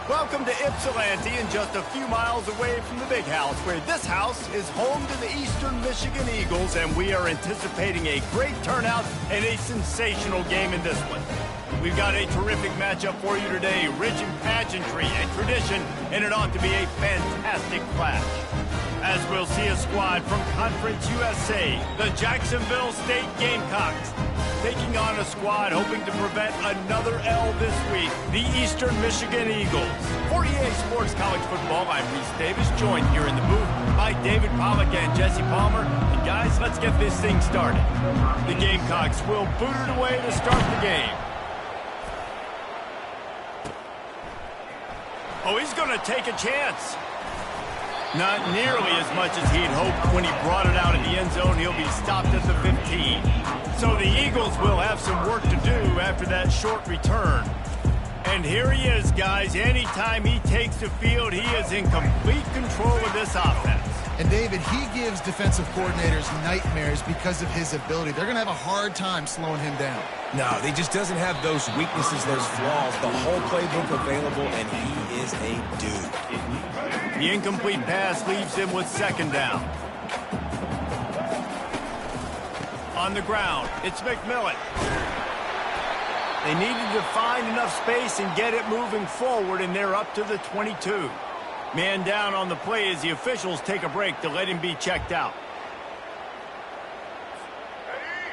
Welcome to Ypsilanti, and just a few miles away from the big house, where this house is home to the Eastern Michigan Eagles, and we are anticipating a great turnout and a sensational game in this one. We've got a terrific matchup for you today, rich in pageantry and tradition, and it ought to be a fantastic clash. As we'll see a squad from Conference USA, the Jacksonville State Gamecocks, taking on a squad hoping to prevent another L this week, the Eastern Michigan Eagles. For EA Sports College Football, I'm Reese Davis, joined here in the booth by David Pollack and Jesse Palmer. And guys, let's get this thing started. The Gamecocks will boot it away to start the game. Oh, he's going to take a chance. Not nearly as much as he'd hoped when he brought it out in the end zone. He'll be stopped at the 15. So the Eagles will have some work to do after that short return. And here he is, guys. Anytime he takes the field, he is in complete control of this offense. And David, he gives defensive coordinators nightmares because of his ability. They're going to have a hard time slowing him down. No, he just doesn't have those weaknesses, those flaws, the whole playbook available, and he is a dude. The incomplete pass leaves him with second down. On the ground, it's McMillan. They needed to find enough space and get it moving forward, and they're up to the 22. Man down on the play as the officials take a break to let him be checked out.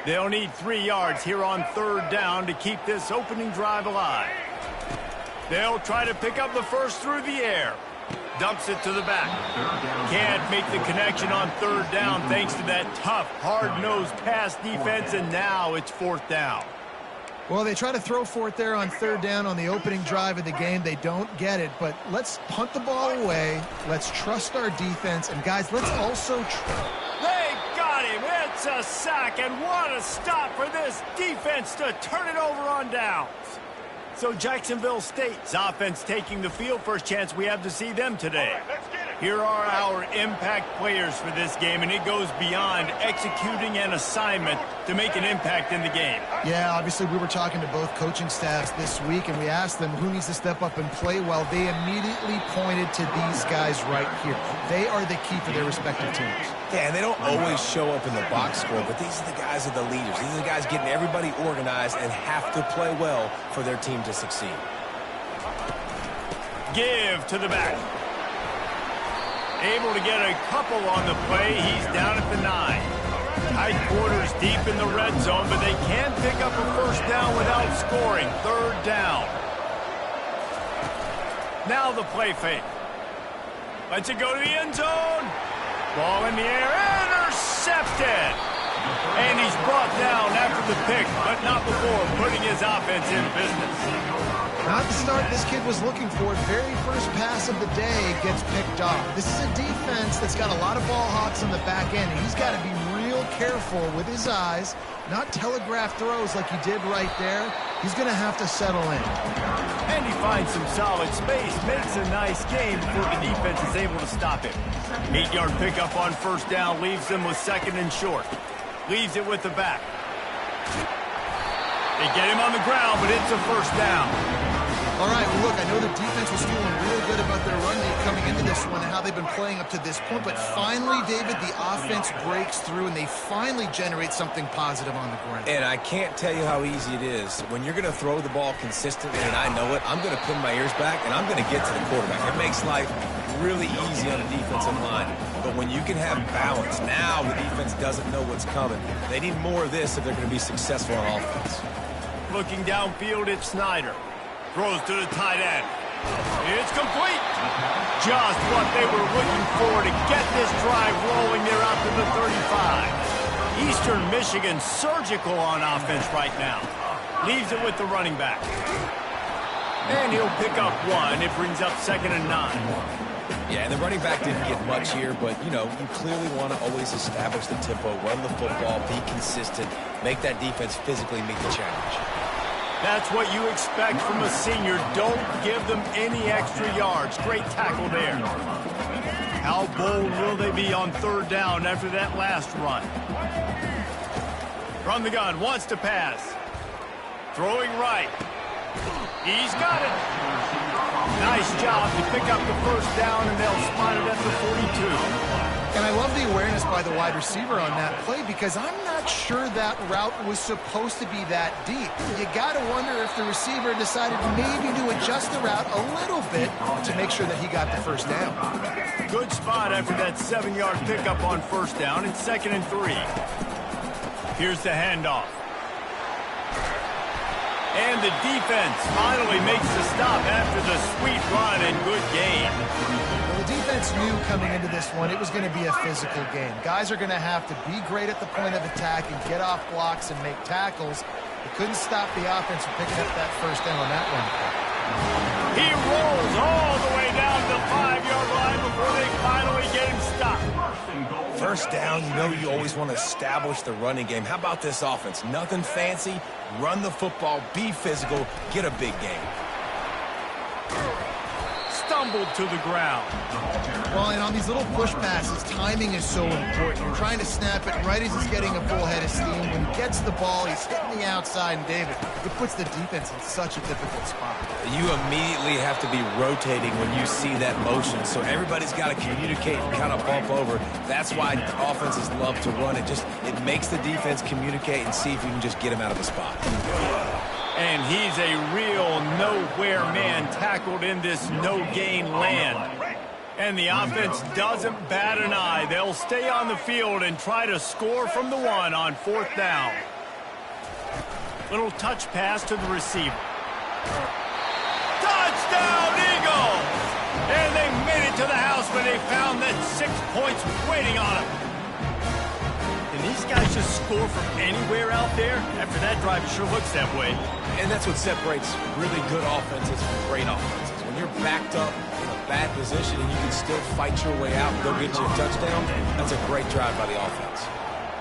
They'll need 3 yards here on third down to keep this opening drive alive. They'll try to pick up the first through the air. Dumps it to the back. Can't make the connection on third down thanks to that tough, hard-nosed pass defense, and now it's fourth down. Well, they try to throw for it there on third down on the opening drive of the game. They don't get it, but let's punt the ball away. Let's trust our defense, and guys, let's also They got him. It's a sack, and what a stop for this defense to turn it over on downs. So Jacksonville State's offense taking the field. First chance we have to see them today. Here are our impact players for this game, and it goes beyond executing an assignment to make an impact in the game. Yeah, obviously we were talking to both coaching staffs this week, and we asked them who needs to step up and play well. They immediately pointed to these guys right here. They are the key for their respective teams. Yeah, and they don't always show up in the box score, but these are the guys that are the leaders. These are the guys getting everybody organized and have to play well for their team to succeed. Give to the back. Able to get a couple on the play. He's down at the 9. Tight quarters deep in the red zone, but they can pick up a first down without scoring. Third down. Now the play fake. Lets it go to the end zone. Ball in the air. Intercepted. And he's brought down after the pick, but not before putting his offense in business. Not the start this kid was looking for. Very first pass of the day gets picked off. This is a defense that's got a lot of ball hawks on the back end, and he's got to be real careful with his eyes, not telegraph throws like he did right there. He's going to have to settle in. And he finds some solid space, makes a nice game before the defense is able to stop him. 8-yard pickup on first down leaves them with second and short. Leaves it with the back. They get him on the ground, but it's a first down. All right, well, look, I know the defense was feeling real good about their run game coming into this one and how they've been playing up to this point, but finally, David, the offense breaks through and they finally generate something positive on the ground. And I can't tell you how easy it is. When you're going to throw the ball consistently, and I know it, I'm going to pin my ears back, and I'm going to get to the quarterback. It makes life really easy on a defensive line. But when you can have balance, now the defense doesn't know what's coming. They need more of this if they're going to be successful on offense. Looking downfield, it's Snyder. Throws to the tight end. It's complete. Just what they were looking for to get this drive rolling. They're out to the 35. Eastern Michigan surgical on offense right now. Leaves it with the running back. And he'll pick up one. It brings up second and 9. Yeah, and the running back didn't get much here, but, you know, you clearly want to always establish the tempo, run the football, be consistent, make that defense physically meet the challenge. That's what you expect from a senior. Don't give them any extra yards. Great tackle there. How bold will they be on third down after that last run? From the gun, wants to pass. Throwing right. He's got it. Nice job to pick up the first down, and they'll spot it at the 42. And I love the awareness by the wide receiver on that play because I'm not sure that route was supposed to be that deep. You got to wonder if the receiver decided maybe to adjust the route a little bit to make sure that he got the first down. Good spot after that 7-yard pickup on first down. It's 2nd and 3. Here's the handoff. And the defense finally makes the stop after the sweet run and good game. Well, the defense knew coming into this one it was going to be a physical game. Guys are going to have to be great at the point of attack and get off blocks and make tackles. They couldn't stop the offense from picking up that first down on that one. He rolls all the way down to the 5-yard line before they finally get him stopped. First down, you know you always want to establish the running game. How about this offense? Nothing fancy. Run the football, be physical, get a big game. Stumbled to the ground. Well, and on these little push passes, timing is so important. You're trying to snap it right as he's getting a full head of steam. When he gets the ball, he's hitting the outside, and David, it puts the defense in such a difficult spot. You immediately have to be rotating when you see that motion, so everybody's got to communicate and kind of bump over. That's why offenses love to run it. It makes the defense communicate and see if you can just get him out of the spot. And he's a real nowhere man tackled in this no-gain land. And the offense doesn't bat an eye. They'll stay on the field and try to score from the 1 on 4th down. Little touch pass to the receiver. Touchdown, Eagles! And they made it to the house when they found that 6 points waiting on them. Can these guys just score from anywhere out there? After that drive, it sure looks that way. And that's what separates really good offenses from great offenses. When you're backed up in a bad position and you can still fight your way out and go get you a touchdown, that's a great drive by the offense.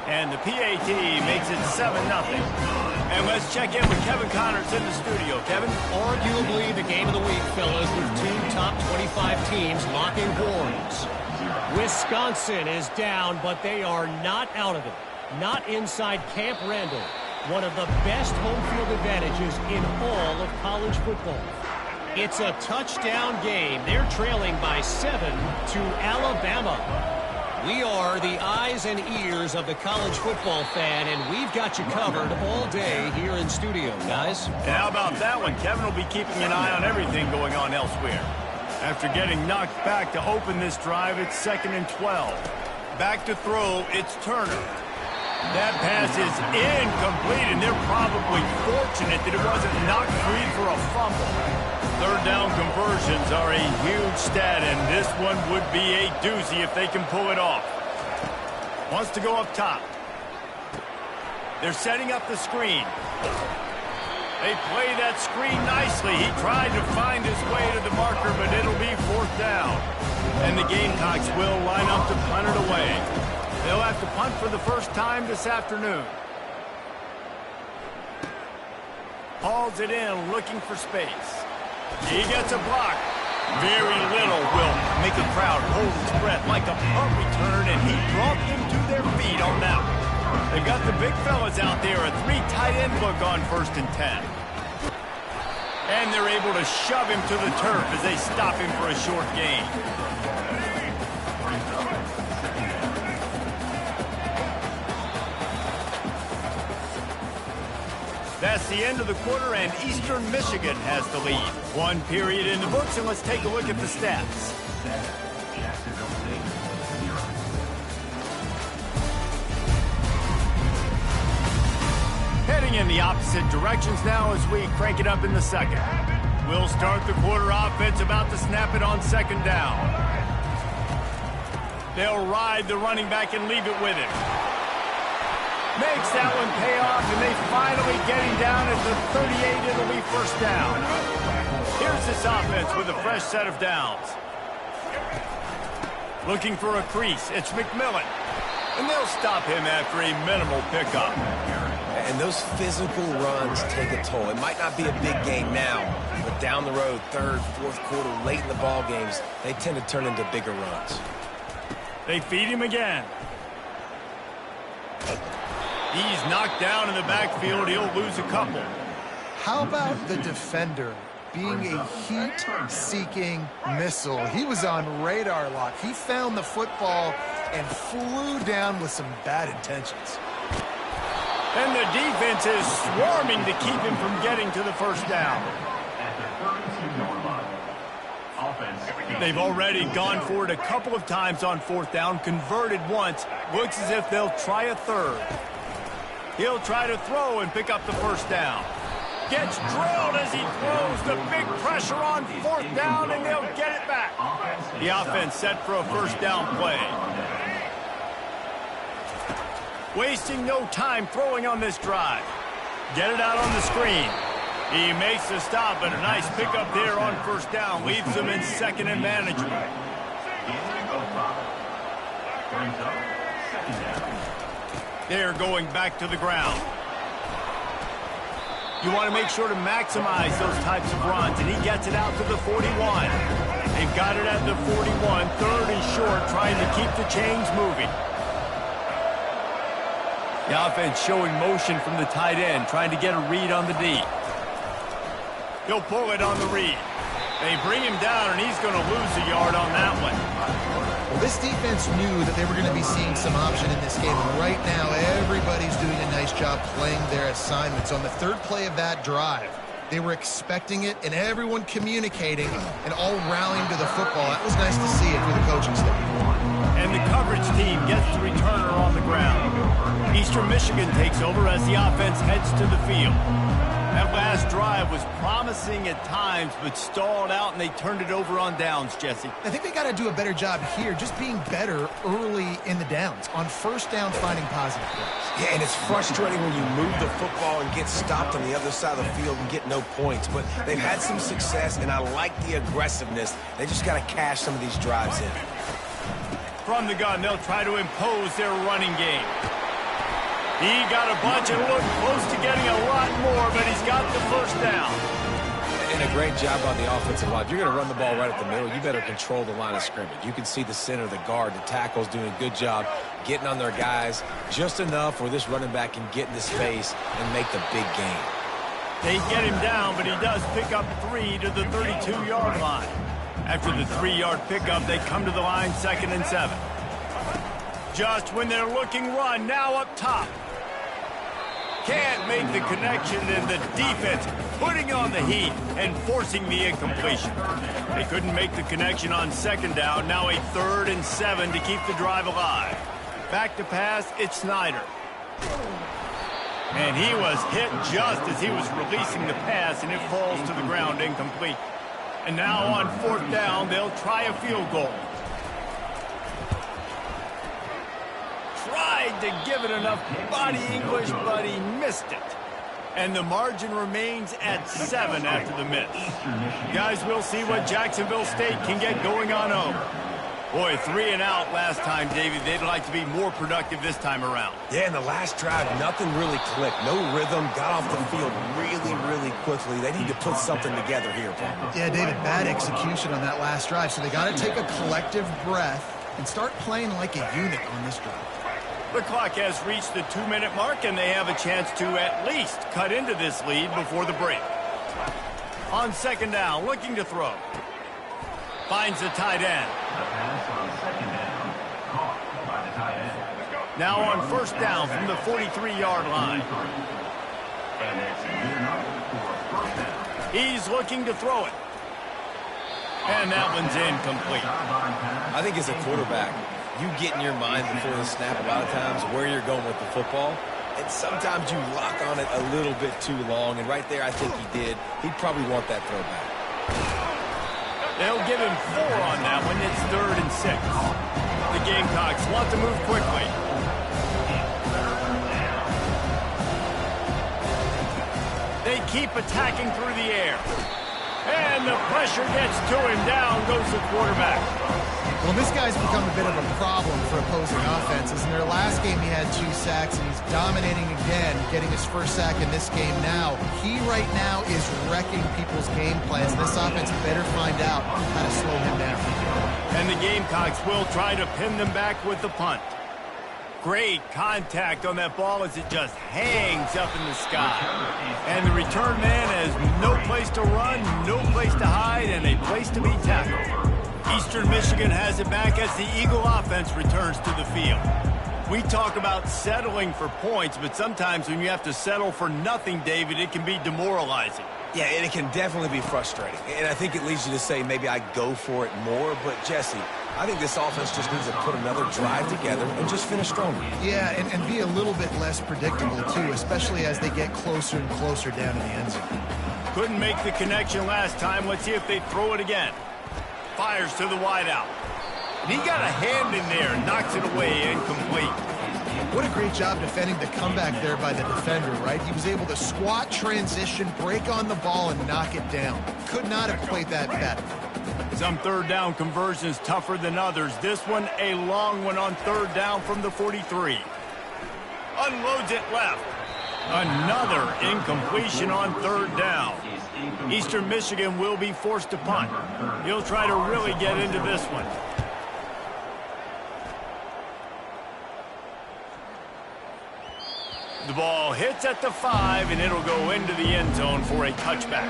And the PAT makes it 7-0. And let's check in with Kevin Connors in the studio. Kevin? Arguably the game of the week, fellas, with 2 top 25 teams locking horns. Wisconsin is down, but they are not out of it. Not inside Camp Randall. One of the best home field advantages in all of college football. It's a touchdown game. They're trailing by 7 to Alabama. We are the eyes and ears of the college football fan, and we've got you covered all day here in studio, guys. And how about that one? Kevin will be keeping an eye on everything going on elsewhere. After getting knocked back to open this drive, it's 2nd and 12. Back to throw, it's Turner. That pass is incomplete, and they're probably fortunate that it wasn't knocked free for a fumble. 3rd down conversions are a huge stat, and this one would be a doozy if they can pull it off. Wants to go up top. They're setting up the screen. They play that screen nicely. He tried to find his way to the marker, but it'll be 4th down. And the Gamecocks will line up to punt it away. They'll have to punt for the first time this afternoon. Hauls it in, looking for space. He gets a block. Very little will make a crowd hold its breath like a punt return, and he brought them to their feet on that one. They've got the big fellas out there, a 3 tight end look on 1st and 10. And they're able to shove him to the turf as they stop him for a short gain. That's the end of the quarter, and Eastern Michigan has the lead. 1 period in the books, and let's take a look at the stats. Heading in the opposite directions now as we crank it up in the 2nd. We'll start the quarter offense about to snap it on 2nd down. They'll ride the running back and leave it with him. Makes that one pay off, and they finally get him down at the 38. It'll be 1st down. Here's this offense with a fresh set of downs. Looking for a crease. It's McMillan. And they'll stop him after a minimal pickup. And those physical runs take a toll. It might not be a big game now, but down the road, 3rd, 4th quarter, late in the ball games, they tend to turn into bigger runs. They feed him again. He's knocked down in the backfield. He'll lose a couple. How about the defender being a heat-seeking missile. He was on radar lock. He found the football and flew down with some bad intentions. And the defense is swarming to keep him from getting to the first down. They've already gone for it a couple of times on fourth down, converted once. Looks as if they'll try a third. He'll try to throw and pick up the first down. Gets drilled as he throws the big pressure on fourth down, and they'll get it back. The offense set for a first down play. Wasting no time throwing on this drive. Get it out on the screen. He makes the stop, but a nice pickup there on first down. Leaves them in second and manageable. They're going back to the ground. You want to make sure to maximize those types of runs, and he gets it out to the 41. They've got it at the 41, third and short, trying to keep the chains moving. The offense showing motion from the tight end, trying to get a read on the D. He'll pull it on the read. They bring him down, and he's going to lose a yard on that one. Well, this defense knew that they were going to be seeing some option in this game, and right now everybody's doing a nice job playing their assignments. On the third play of that drive, they were expecting it, and everyone communicating and all rallying to the football. That was nice to see it for the coaching staff. And the coverage team gets the returner on the ground. Eastern Michigan takes over as the offense heads to the field. That last drive was promising at times, but stalled out, and they turned it over on downs, Jesse. I think they got to do a better job here, just being better early in the downs. On first down, finding positive plays. Yeah, and it's frustrating when you move the football and get stopped on the other side of the field and get no points. But they've had some success, and I like the aggressiveness. They just got to cash some of these drives in. From the gun, they'll try to impose their running game. He got a bunch and looked close to getting a lot more, but he's got the first down. And a great job on the offensive line. If you're going to run the ball right at the middle, you better control the line of scrimmage. You can see the center, the guard, the tackles doing a good job getting on their guys just enough where this running back can get into space and make the big gain. They get him down, but he does pick up 3 to the 32-yard line. After the 3-yard pickup, they come to the line 2nd and 7. Just when they're looking run, now up top. Can't make the connection, and the defense putting on the heat and forcing the incompletion. They couldn't make the connection on 2nd down. Now a 3rd and 7 to keep the drive alive. Back to pass, it's Snyder. And he was hit just as he was releasing the pass, and it falls to the ground incomplete. And now on 4th down, they'll try a field goal. Tried to give it enough body English, but he missed it. And the margin remains at 7 after the miss. Guys, we'll see what Jacksonville State can get going on home. Boy, 3 and out last time, Davey. They'd like to be more productive this time around. Yeah, in the last drive, nothing really clicked. No rhythm, got off the field really quickly. They need to put something together here, Paul. Yeah, David, bad execution on that last drive, so they got to take a collective breath and start playing like a unit on this drive. The clock has reached the 2-minute mark, and they have a chance to at least cut into this lead before the break. On 2nd down, looking to throw. Finds the tight end. Now on 1st down from the 43-yard line. He's looking to throw it. And that one's incomplete. I think as a quarterback, you get in your mind before the snap a lot of times where you're going with the football. And sometimes you lock on it a little bit too long. And right there, I think he did. He'd probably want that throwback. They'll give him 4 on that one. It's 3rd and 6. The Gamecocks want to move quickly. They keep attacking through the air. And the pressure gets to him. Down goes the quarterback. Well, this guy's become a bit of a problem for opposing offenses. In their last game, he had 2 sacks, and he's dominating again, getting his first sack in this game now. He right now is wrecking people's game plans. This offense better find out how to slow him down. And the Gamecocks will try to pin them back with the punt. Great contact on that ball as it just hangs up in the sky. And the return man has no place to run, no place to hide, and a place to be tackled. Eastern Michigan has it back as the Eagle offense returns to the field. We talk about settling for points, but sometimes when you have to settle for nothing, David, it can be demoralizing. Yeah, and it can definitely be frustrating. And I think it leads you to say maybe I go for it more. But, Jesse, I think this offense just needs to put another drive together and just finish stronger. Yeah, and be a little bit less predictable, too, especially as they get closer and closer down to the end zone. Couldn't make the connection last time. Let's see if they throw it again. Fires to the wideout. And he got a hand in there and knocks it away, incomplete. What a great job defending the comeback there by the defender, right? He was able to squat, transition, break on the ball, and knock it down. Could not have played that better. Some third down conversions tougher than others. This one, a long one on third down from the 43. Unloads it left. Another incompletion on third down. Eastern Michigan will be forced to punt. He'll try to really get into this one. The ball hits at the 5, and it'll go into the end zone for a touchback.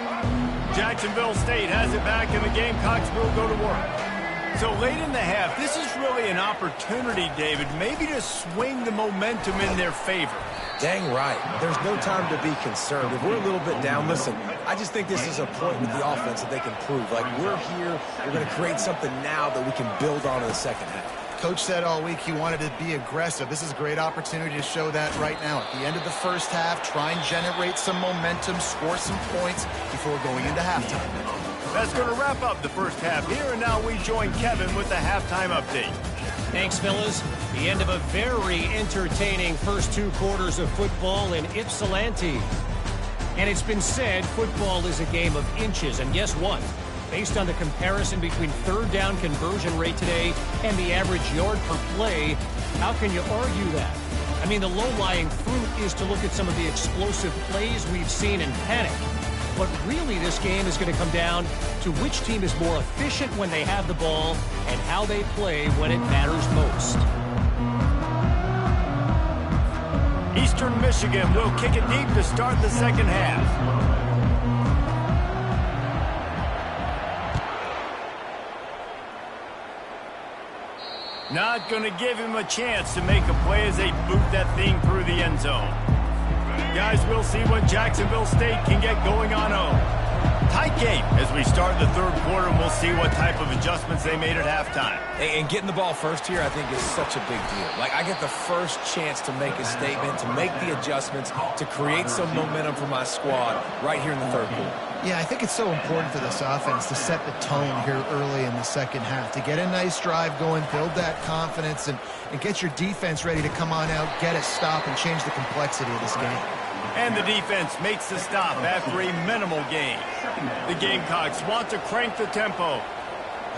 Jacksonville State has it back, and the Gamecocks will go to work. So late in the half, this is really an opportunity, David, maybe to swing the momentum in their favor. Dang right. There's no time to be concerned. If we're a little bit down, listen, I just think this is a point with the offense that they can prove. Like, we're here, we're going to create something now that we can build on in the second half. Coach said all week he wanted to be aggressive. This is a great opportunity to show that right now. At the end of the first half, try and generate some momentum, score some points before going into halftime. That's going to wrap up the first half here, and now we join Kevin with the halftime update. Thanks, fellas. The end of a very entertaining first 2 quarters of football in Ypsilanti. And it's been said football is a game of inches, and guess what? Based on the comparison between third down conversion rate today and the average yard per play, how can you argue that? I mean, the low-lying fruit is to look at some of the explosive plays we've seen in panic. But really, this game is going to come down to which team is more efficient when they have the ball and how they play when it matters most. Eastern Michigan will kick it deep to start the second half. Not going to give him a chance to make a play as they boot that thing through the end zone. Guys, we'll see what Jacksonville State can get going on home. Tight game as we start the third quarter, and we'll see what type of adjustments they made at halftime. And getting the ball first here, I think, is such a big deal. Like, I get the first chance to make a statement, to make the adjustments, to create some momentum for my squad right here in the third quarter. Yeah, I think it's so important for this offense to set the tone here early in the second half, to get a nice drive going, build that confidence, and get your defense ready to come on out, get a stop, and change the complexity of this game. And the defense makes the stop after a minimal gain. The Gamecocks want to crank the tempo.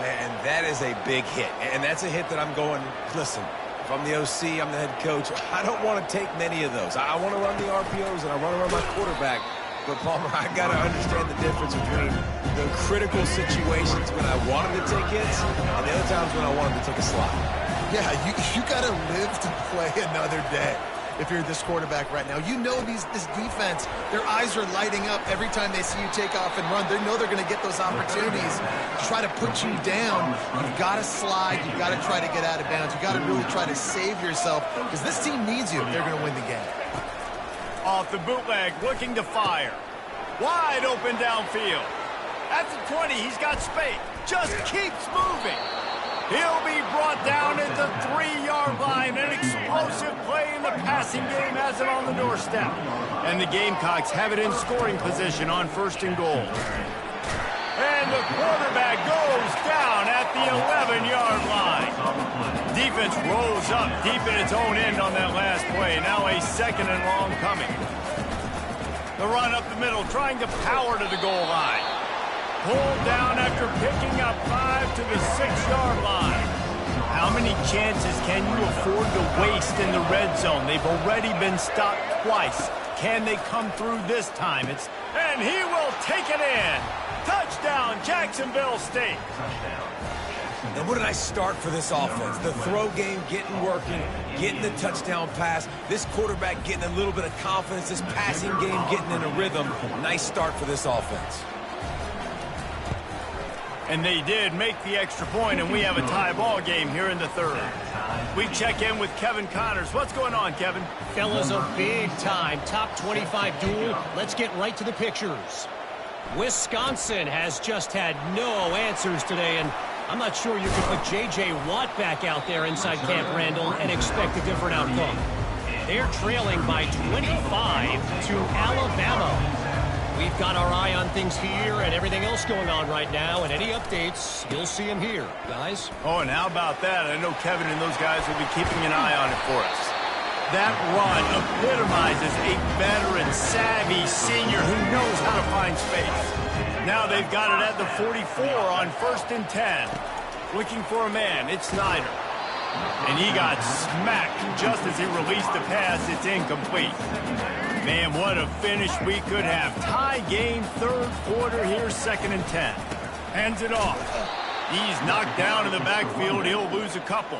And that is a big hit. And that's a hit that I'm going, listen, if I'm the OC, I'm the head coach, I don't want to take many of those. I want to run the RPOs and I want to run my quarterback. But, Palmer, I got to understand the difference between the critical situations when I wanted to take hits and the other times when I wanted to take a slide. Yeah, you got to live to play another day. If you're this quarterback right now, you know this defense, their eyes are lighting up every time they see you take off and run. They know they're going to get those opportunities to try to put you down. You've got to slide. You've got to try to get out of bounds. You've got to really try to save yourself because this team needs you if they're going to win the game. Off the bootleg, looking to fire. Wide open downfield. At the 20, he's got space. Just keeps moving. He'll be brought down at the 3-yard line. An explosive play in the passing game has it on the doorstep. And the Gamecocks have it in scoring position on 1st and goal. And the quarterback goes down at the 11-yard line. Defense rolls up deep in its own end on that last play. Now a 2nd and long coming. The run up the middle, trying to power to the goal line. Pulled down after picking up 5 to the 6-yard line. How many chances can you afford to waste in the red zone? They've already been stopped twice. Can they come through this time? And he will take it in. Touchdown, Jacksonville State. And what a nice start for this offense. The throw game getting working, getting the touchdown pass. This quarterback getting a little bit of confidence. This passing game getting in a rhythm. Nice start for this offense. And they did make the extra point, and we have a tie ball game here in the third. We check in with Kevin Connors. What's going on, Kevin? Fellas, a big-time top 25 duel. Let's get right to the pictures. Wisconsin has just had no answers today, and I'm not sure you can put J.J. Watt back out there inside Camp Randall and expect a different outcome. They're trailing by 25 to Alabama. We've got our eye on things here and everything else going on right now, and any updates, you'll see them here, guys. Oh, and how about that? I know Kevin and those guys will be keeping an eye on it for us. That run epitomizes a veteran, savvy senior who knows how to find space. Now they've got it at the 44 on 1st and 10. Looking for a man, it's Snyder. And he got smacked just as he released the pass. It's incomplete. Man, what a finish we could have. Tie game, third quarter here, 2nd and 10. Hands it off. He's knocked down in the backfield. He'll lose a couple.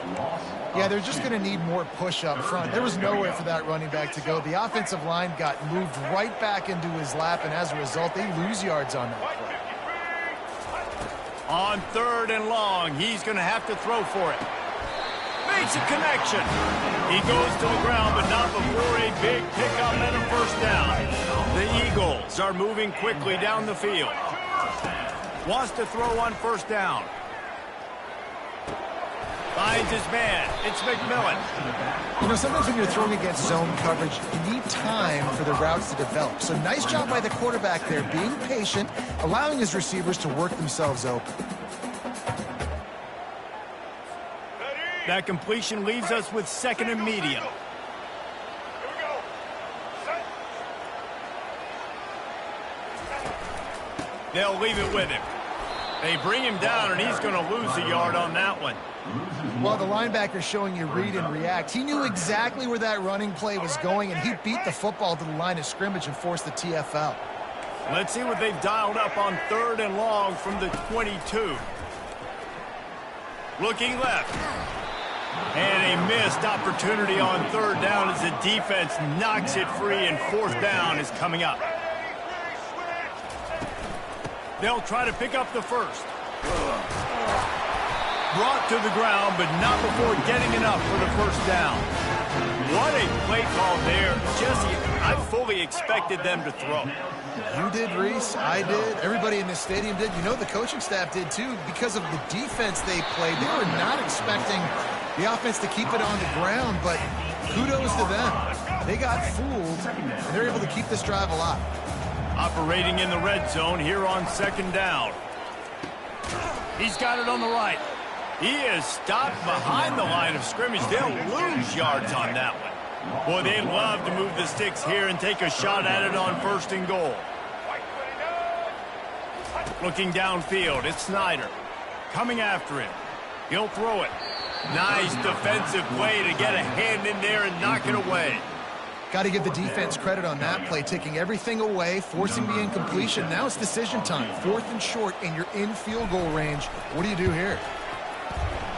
Yeah, they're just going to need more push up front. There was nowhere for that running back to go. The offensive line got moved right back into his lap, and as a result, they lose yards on that play. On 3rd and long, he's going to have to throw for it. Makes a connection. He goes to the ground, but not before a big pickup and a first down. The Eagles are moving quickly down the field. Wants to throw on 1st down. Finds his man. It's McMillan. You know, sometimes when you're throwing against zone coverage, you need time for the routes to develop. So nice job by the quarterback there, being patient, allowing his receivers to work themselves open. That completion leaves us with 2nd and medium. They'll leave it with him. They bring him down, and he's going to lose a yard on that one. Well, the linebacker's showing you read and react. He knew exactly where that running play was going, and he beat the football to the line of scrimmage and forced the TFL. Let's see what they've dialed up on 3rd and long from the 22. Looking left. And a missed opportunity on 3rd down as the defense knocks it free, and 4th down is coming up. They'll try to pick up the first. Brought to the ground, but not before getting enough for the first down. What a play call there. Jesse, I fully expected them to throw. You did, Reese. I did. Everybody in this stadium did. You know, the coaching staff did, too. Because of the defense they played, they were not expecting the offense to keep it on the ground, but kudos to them. They got fooled, and they're able to keep this drive alive. Operating in the red zone here on 2nd down. He's got it on the right. He is stopped behind the line of scrimmage. They'll lose yards on that one. Boy, they'd love to move the sticks here and take a shot at it on 1st and goal. Looking downfield, it's Snyder. Coming after him. He'll throw it. Nice defensive play to get a hand in there and knock it away. Got to give the defense credit on that play, taking everything away, forcing the incompletion. Now it's decision time. 4th and short, and you're in field goal range. What do you do here?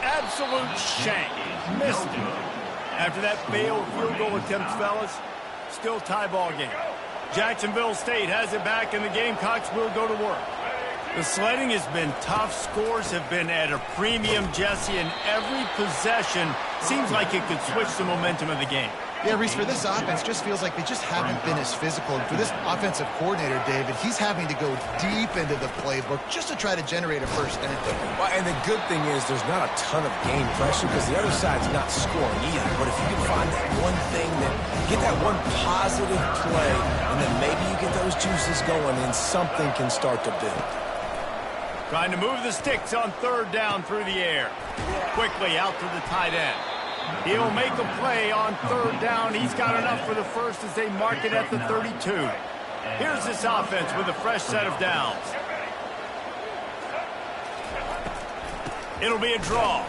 Absolute shank. Missed it. After that failed field goal attempt, fellas, still tie ball game. Jacksonville State has it back, and the Gamecocks will go to work. The sledding has been tough. Scores have been at a premium, Jesse, and every possession seems like it could switch the momentum of the game. Yeah, Reese, for this offense, just feels like they just haven't been as physical. And for this offensive coordinator, David, he's having to go deep into the playbook just to try to generate a first down. Well, and the good thing is there's not a ton of game pressure because the other side's not scoring either. But if you can find that one thing, get that one positive play, and then maybe you get those juices going and something can start to build. Trying to move the sticks on 3rd down through the air. Quickly out to the tight end. He'll make a play on 3rd down. He's got enough for the first as they mark it at the 32. Here's this offense with a fresh set of downs. It'll be a draw.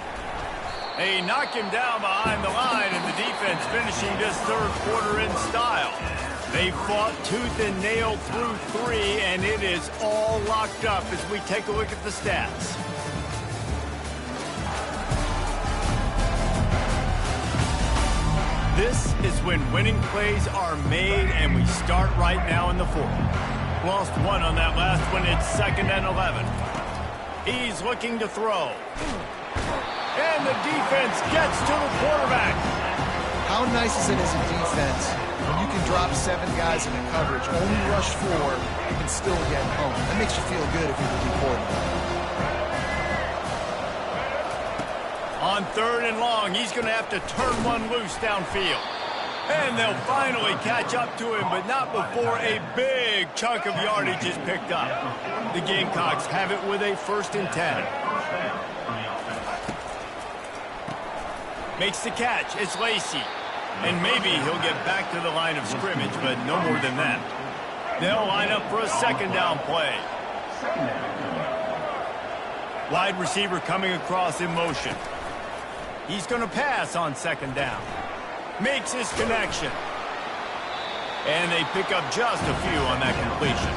They knock him down behind the line, and the defense finishing this 3rd quarter in style. They fought tooth and nail through 3, and it is all locked up as we take a look at the stats. This is when winning plays are made, and we start right now in the fourth. Lost one on that last one. It's 2nd and 11. He's looking to throw. And the defense gets to the quarterback. How nice is it as a defense when you can drop 7 guys in the coverage, only rush 4, and still get home? That makes you feel good if you're the D quarterback. On 3rd and long, he's going to have to turn one loose downfield. And they'll finally catch up to him, but not before a big chunk of yardage is picked up. The Gamecocks have it with a 1st and 10. Makes the catch. It's Lacey. And maybe he'll get back to the line of scrimmage, but no more than that. They'll line up for a 2nd down play. Wide receiver coming across in motion. He's going to pass on 2nd down. Makes his connection. And they pick up just a few on that completion.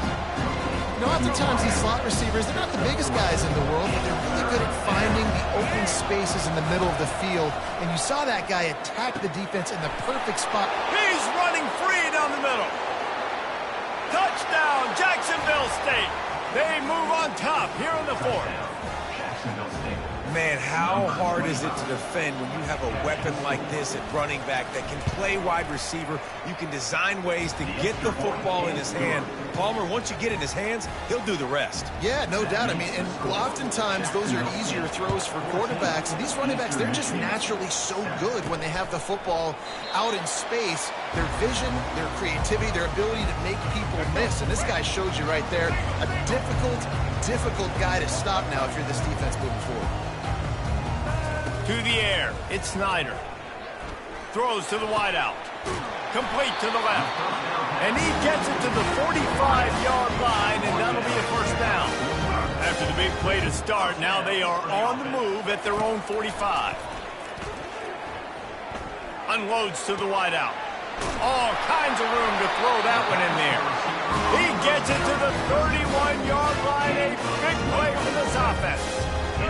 You know, oftentimes these slot receivers, they're not the biggest guys in the world, but they're really good at finding the open spaces in the middle of the field. And you saw that guy attack the defense in the perfect spot. He's running free down the middle. Touchdown, Jacksonville State. They move on top here in the 4th. Man, how hard is it to defend when you have a weapon like this at running back that can play wide receiver? You can design ways to get the football in his hand. Palmer, once you get it in his hands, he'll do the rest. Yeah, no doubt. I mean, and oftentimes those are easier throws for quarterbacks. And these running backs, they're just naturally so good when they have the football out in space. Their vision, their creativity, their ability to make people miss. And this guy showed you right there a difficult guy to stop now if you're this defense moving forward. To the air, it's Snyder. Throws to the wideout. Complete to the left. And he gets it to the 45-yard line, and that'll be a 1st down. After the big play to start, now they are on the move at their own 45. Unloads to the wideout. All kinds of room to throw that one in there. He gets it to the 31-yard line. A big play for this offense.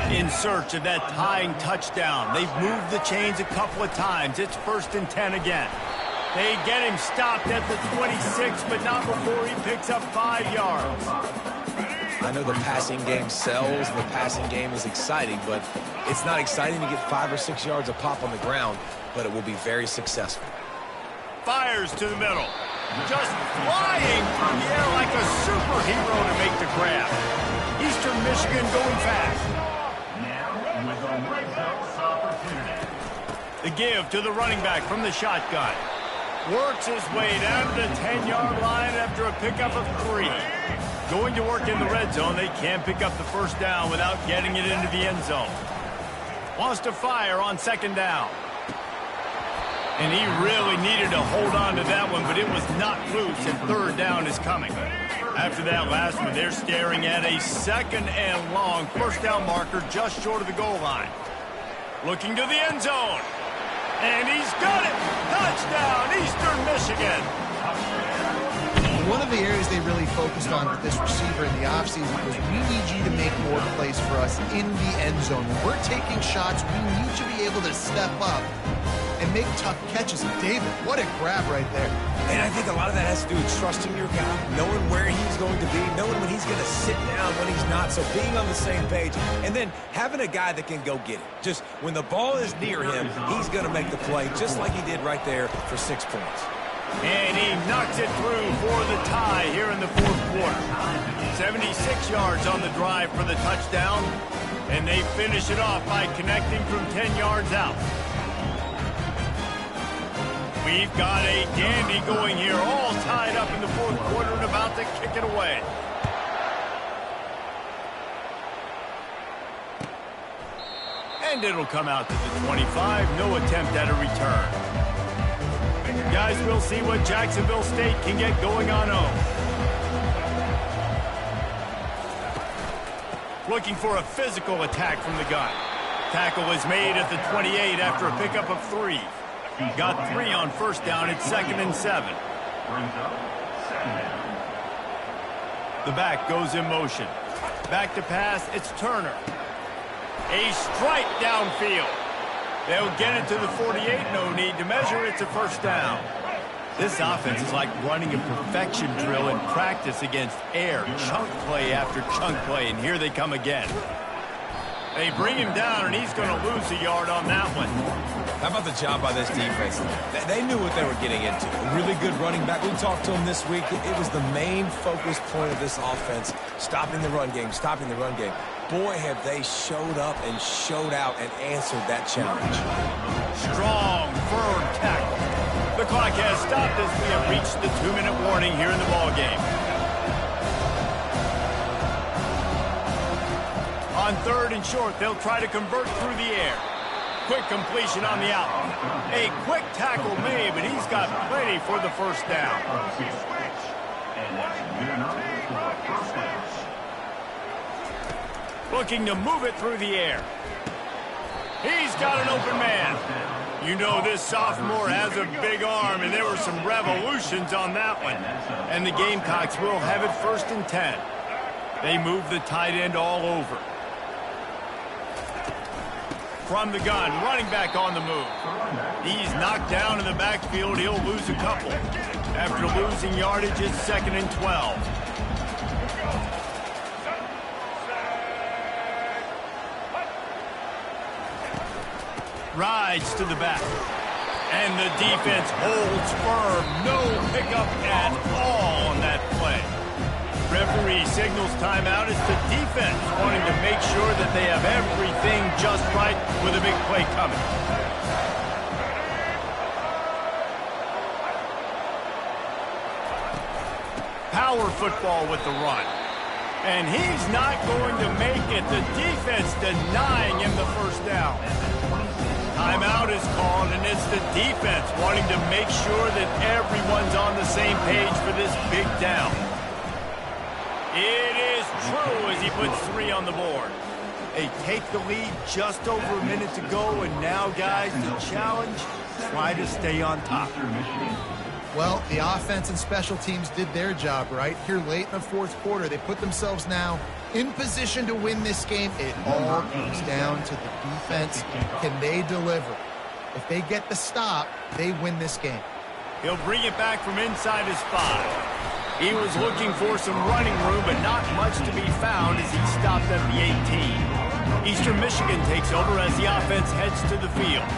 In search of that tying touchdown. They've moved the chains a couple of times. It's 1st and 10 again. They get him stopped at the 26, but not before he picks up 5 yards. I know the passing game sells, the passing game is exciting, but it's not exciting to get 5 or 6 yards of pop on the ground, but it will be very successful. Fires to the middle. Just flying through the air like a superhero to make the grab. Eastern Michigan going fast. The give to the running back from the shotgun. Works his way down to the 10-yard line after a pickup of 3. Going to work in the red zone. They can't pick up the 1st down without getting it into the end zone. Wants to fire on 2nd down. And he really needed to hold on to that one, but it was not loose, and 3rd down is coming. After that last one, they're staring at a 2nd and long 1st down marker just short of the goal line. Looking to the end zone. And he's got it! Touchdown, Eastern Michigan! One of the areas they really focused on with this receiver in the offseason was we need you to make more plays for us in the end zone. When we're taking shots, we need you to be able to step up and make tough catches. David, what a grab right there. And I think a lot of that has to do with trusting your guy, knowing where he's going to be, knowing when he's going to sit down, when he's not, so being on the same page, and then having a guy that can go get it. Just when the ball is near him, he's going to make the play, just like he did right there for 6 points. And he knocks it through for the tie here in the 4th quarter. 76 yards on the drive for the touchdown, and they finish it off by connecting from 10 yards out. We've got a dandy going here, all tied up in the 4th quarter and about to kick it away. And it'll come out to the 25. No attempt at a return. Guys, we'll see what Jacksonville State can get going on home. Looking for a physical attack from the gun. Tackle is made at the 28 after a pickup of 3. Got 3 on 1st down. It's 2nd and 7. The back goes in motion. Back to pass. It's Turner. A strike downfield. They'll get it to the 48, no need to measure. It's a first down. This offense is like running a perfection drill in practice against air. Chunk play after chunk play, and here they come again. They bring him down, and he's going to lose a yard on that one. How about the job by this defense? They knew what they were getting into. A really good running back. We talked to him this week. It was the main focus point of this offense, stopping the run game, stopping the run game. Boy, have they showed up and showed out and answered that challenge. Strong, firm tackle. The clock has stopped as we have reached the 2-minute warning here in the ballgame. On 3rd and short, they'll try to convert through the air. Quick completion on the out. A quick tackle made, but he's got plenty for the first down. Looking to move it through the air. He's got an open man. You know this sophomore has a big arm, and there were some revolutions on that one. And the Gamecocks will have it 1st and 10. They move the tight end all over. From the gun, running back on the move. He's knocked down in the backfield. He'll lose a couple. After losing yardage, it's 2nd and 12. Rides to the back. And the defense holds firm. No pickup at all on that play. Referee signals timeout as the defense wanting to make sure that they have everything just right with a big play coming. Power football with the run. And he's not going to make it. The defense denying him the first down. Timeout is called, and it's the defense wanting to make sure that everyone's on the same page for this big down. It is true as he puts 3 on the board. They take the lead just over a minute to go, and now, guys, the challenge, try to stay on top. Well, the offense and special teams did their job, right? Here late in the 4th quarter, they put themselves now in position to win this game. It all comes down to the defense. Can they deliver? If they get the stop, they win this game. He'll bring it back from inside his 5. He was looking for some running room, but not much to be found as he stopped at the 18. Eastern Michigan takes over as the offense heads to the field.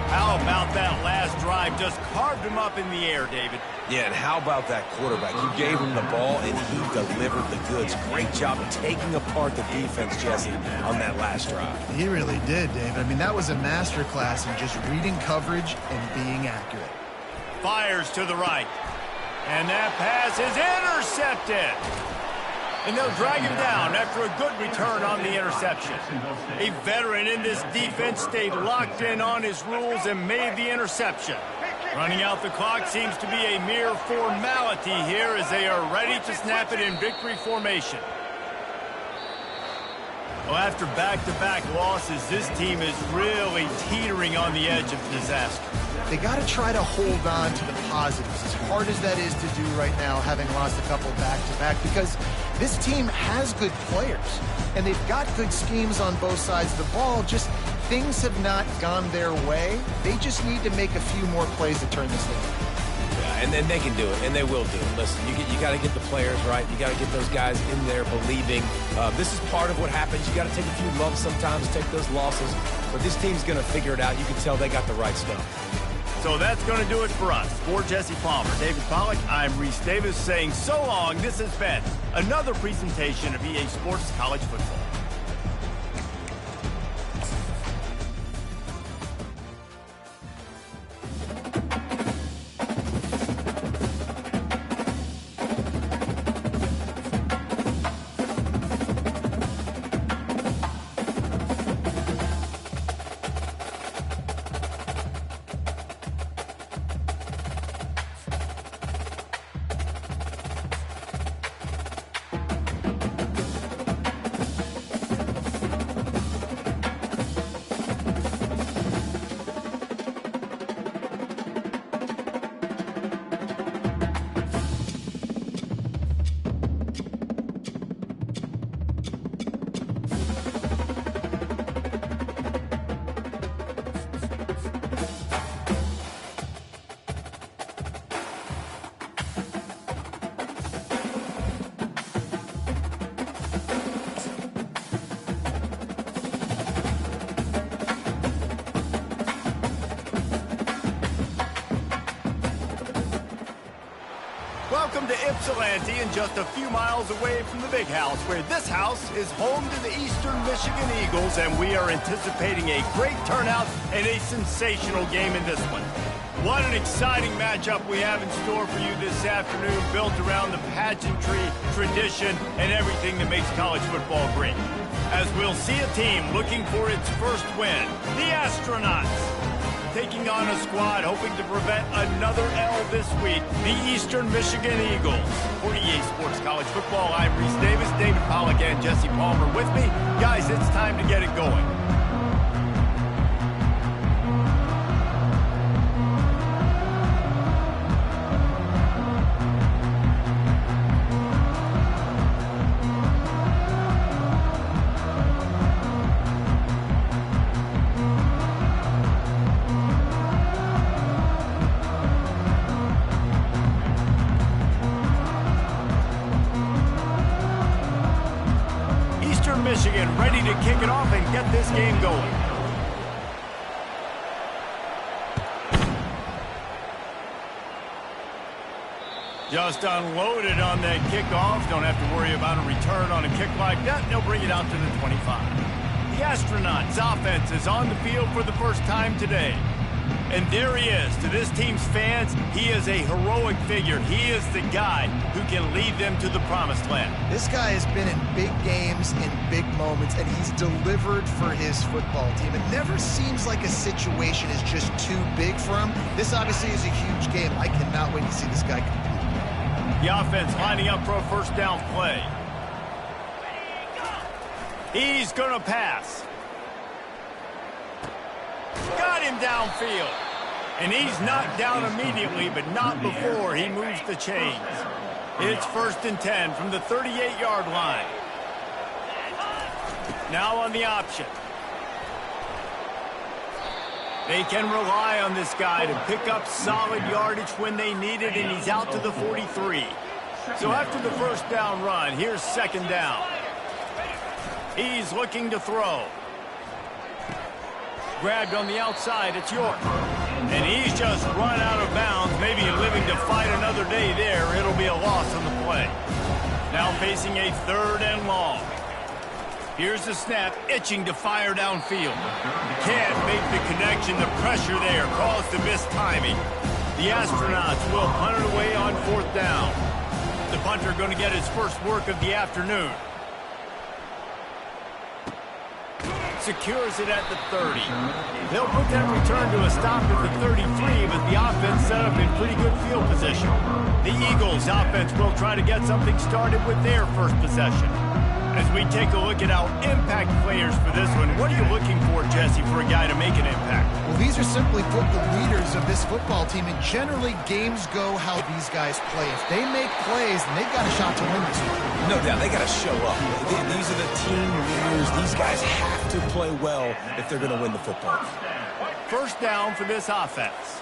How about that last drive? Just carved him up in the air, David. Yeah, and how about that quarterback? You gave him the ball, and he delivered the goods. Great job of taking apart the defense, Jesse, on that last drive. He really did, David. I mean, that was a masterclass in just reading coverage and being accurate. Fires to the right. And that pass is intercepted. And they'll drag him down after a good return on the interception. A veteran in this defense stayed locked in on his rules and made the interception. Running out the clock seems to be a mere formality here as they are ready to snap it in victory formation. Well, after back-to-back losses, this team is really teetering on the edge of disaster. They got to try to hold on to the positives, as hard as that is to do right now, having lost a couple back-to-back, because this team has good players, and they've got good schemes on both sides of the ball. Just things have not gone their way. They just need to make a few more plays to turn this thing. Yeah, and then they can do it, and they will do it. Listen, you got to get the players right. You got to get those guys in there believing. This is part of what happens. You got to take a few lumps sometimes, take those losses, but this team's going to figure it out. You can tell they got the right stuff. So that's going to do it for us. For Jesse Palmer, David Pollack, I'm Reese Davis saying so long. This has been another presentation of EA Sports College Football. Welcome to Ypsilanti, and just a few miles away from the Big House, where this house is home to the Eastern Michigan Eagles, and we are anticipating a great turnout and a sensational game in this one. What an exciting matchup we have in store for you this afternoon, built around the pageantry, tradition, and everything that makes college football great. As we'll see a team looking for its first win, the Astronauts, taking on a squad hoping to prevent another L this week, the Eastern Michigan Eagles. For EA Sports College Football, I'm Reese Davis, David Pollack, and Jesse Palmer with me. Guys, it's time to get it going. Michigan ready to kick it off and get this game going. Just unloaded on that kickoff. Don't have to worry about a return on a kick like that. They'll bring it out to the 25. The Astronauts offense is on the field for the first time today. And there he is. To this team's fans, he is a heroic figure. He is the guy who can lead them to the promised land. This guy has been in big games, in big moments, and he's delivered for his football team. It never seems like a situation is just too big for him. This obviously is a huge game. I cannot wait to see this guy compete. The offense lining up for a first down play. He's going to pass. Got him downfield. And he's knocked down immediately, but not before he moves the chains. It's 1st and 10 from the 38-yard line. Now on the option. They can rely on this guy to pick up solid yardage when they need it, and he's out to the 43. So after the first down run, here's 2nd down. He's looking to throw. Grabbed on the outside, it's York. And he's just run out of bounds, maybe living to fight another day there. It'll be a loss on the play. Now facing a 3rd and long. Here's the snap, itching to fire downfield. Can't make the connection. The pressure there caused the missed timing. The Astronauts will punt it away on 4th down. The punter going to get his first work of the afternoon. Secures it at the 30. They'll put that return to a stop at the 33, but the offense set up in pretty good field position. The Eagles offense will try to get something started with their first possession. As we take a look at our impact players for this one, what are you looking for, Jesse, for a guy to make an impact? Well, these are simply put the leaders of this football team, and generally games go how these guys play. If they make plays, then they've got a shot to win this one. No doubt, they got to show up. These are the team leaders. These guys have to play well if they're going to win the football. First down for this offense.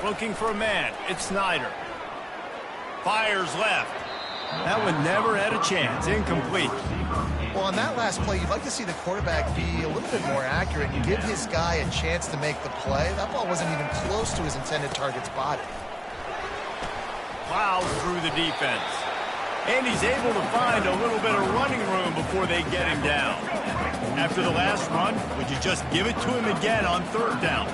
Looking for a man. It's Snyder. Fires left. That one never had a chance. Incomplete. Well, on that last play, you'd like to see the quarterback be a little bit more accurate and give his guy a chance to make the play. That ball wasn't even close to his intended target's body. Plows through the defense. And he's able to find a little bit of running room before they get him down. After the last run, would you just give it to him again on 3rd down?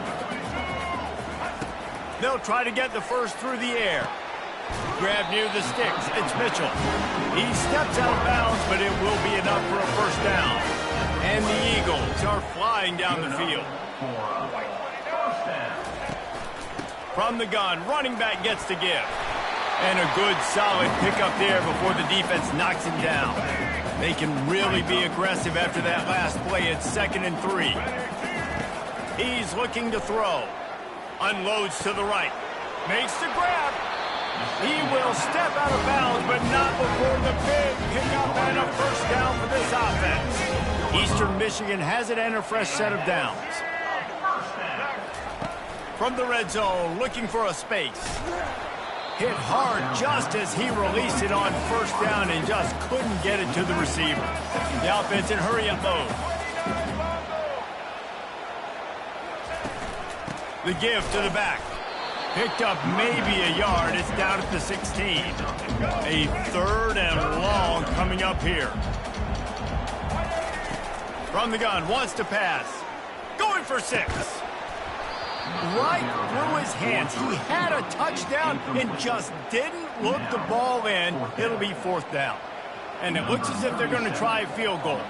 They'll try to get the first through the air. Grab near the sticks. It's Mitchell. He steps out of bounds, but it will be enough for a first down. And the Eagles are flying down the field. From the gun, running back gets the give. And a good, solid pickup there before the defense knocks him down. They can really be aggressive after that last play. It's 2nd and 3. He's looking to throw. Unloads to the right. Makes the grab. He will step out of bounds, but not before the big pickup and a first down for this offense. Eastern Michigan has it and a fresh set of downs. From the red zone, looking for a space. Hit hard just as he released it on first down and just couldn't get it to the receiver. The offense in hurry-up mode. The give to the back. Picked up maybe a yard. It's down at the 16. A 3rd and long coming up here. From the gun, wants to pass. Going for 6. Right through his hands. He had a touchdown and just didn't look the ball in. It'll be 4th down. And it looks as if they're going to try a field goal.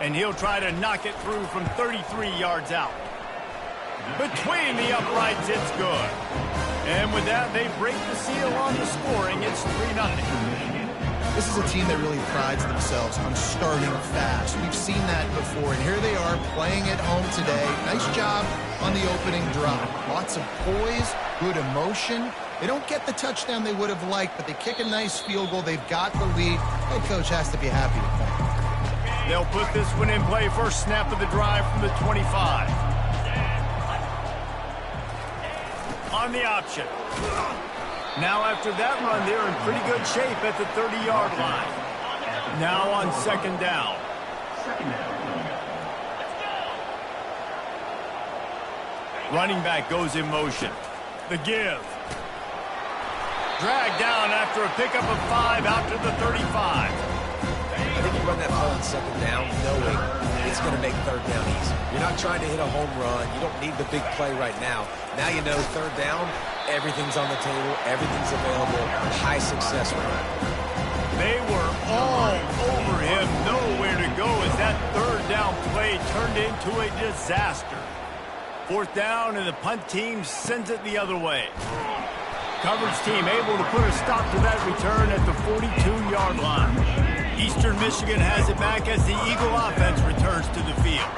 And he'll try to knock it through from 33 yards out. Between the uprights, it's good. And with that, they break the seal on the scoring. It's 3-0. This is a team that really prides themselves on starting fast. We've seen that before, and here they are playing at home today. Nice job on the opening drive. Lots of poise, good emotion. They don't get the touchdown they would have liked, but they kick a nice field goal. They've got the lead. Head coach has to be happy with that. They'll put this one in play. First snap of the drive from the 25. On the option. Now after that run, they're in pretty good shape at the 30-yard line. Now on 2nd down. Running back goes in motion. The give. Dragged down after a pickup of 5 out to the 35. I think you run that ball on 2nd down knowing it's going to make 3rd down easy. You're not trying to hit a home run. You don't need the big play right now. Now you know 3rd down, everything's on the table, everything's available, high success rate. They were all over him, nowhere to go as that 3rd down play turned into a disaster. 4th down, and the punt team sends it the other way. Coverage team able to put a stop to that return at the 42-yard line. Eastern Michigan has it back as the Eagle offense returns to the field.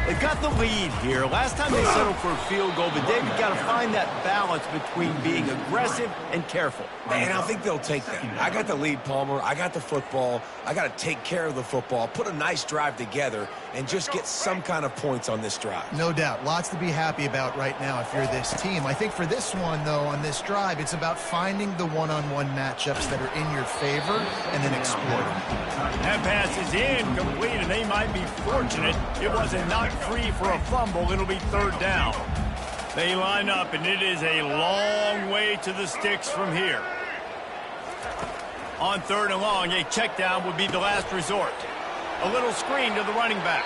They've got the lead here. Last time they settled for a field goal, but they've got to find that balance between being aggressive and careful. And I think they'll take that. I got the lead, Palmer. I got the football. I got to take care of the football, put a nice drive together, and just get some kind of points on this drive. No doubt. Lots to be happy about right now if you're this team. I think for this one, though, on this drive, it's about finding the one-on-one matchups that are in your favor and then exploiting. That pass is incomplete, and they might be fortunate it wasn't knocked free for a fumble. It'll be 3rd down. They line up, and it is a long way to the sticks from here. On 3rd and long, a check down would be the last resort. A little screen to the running back.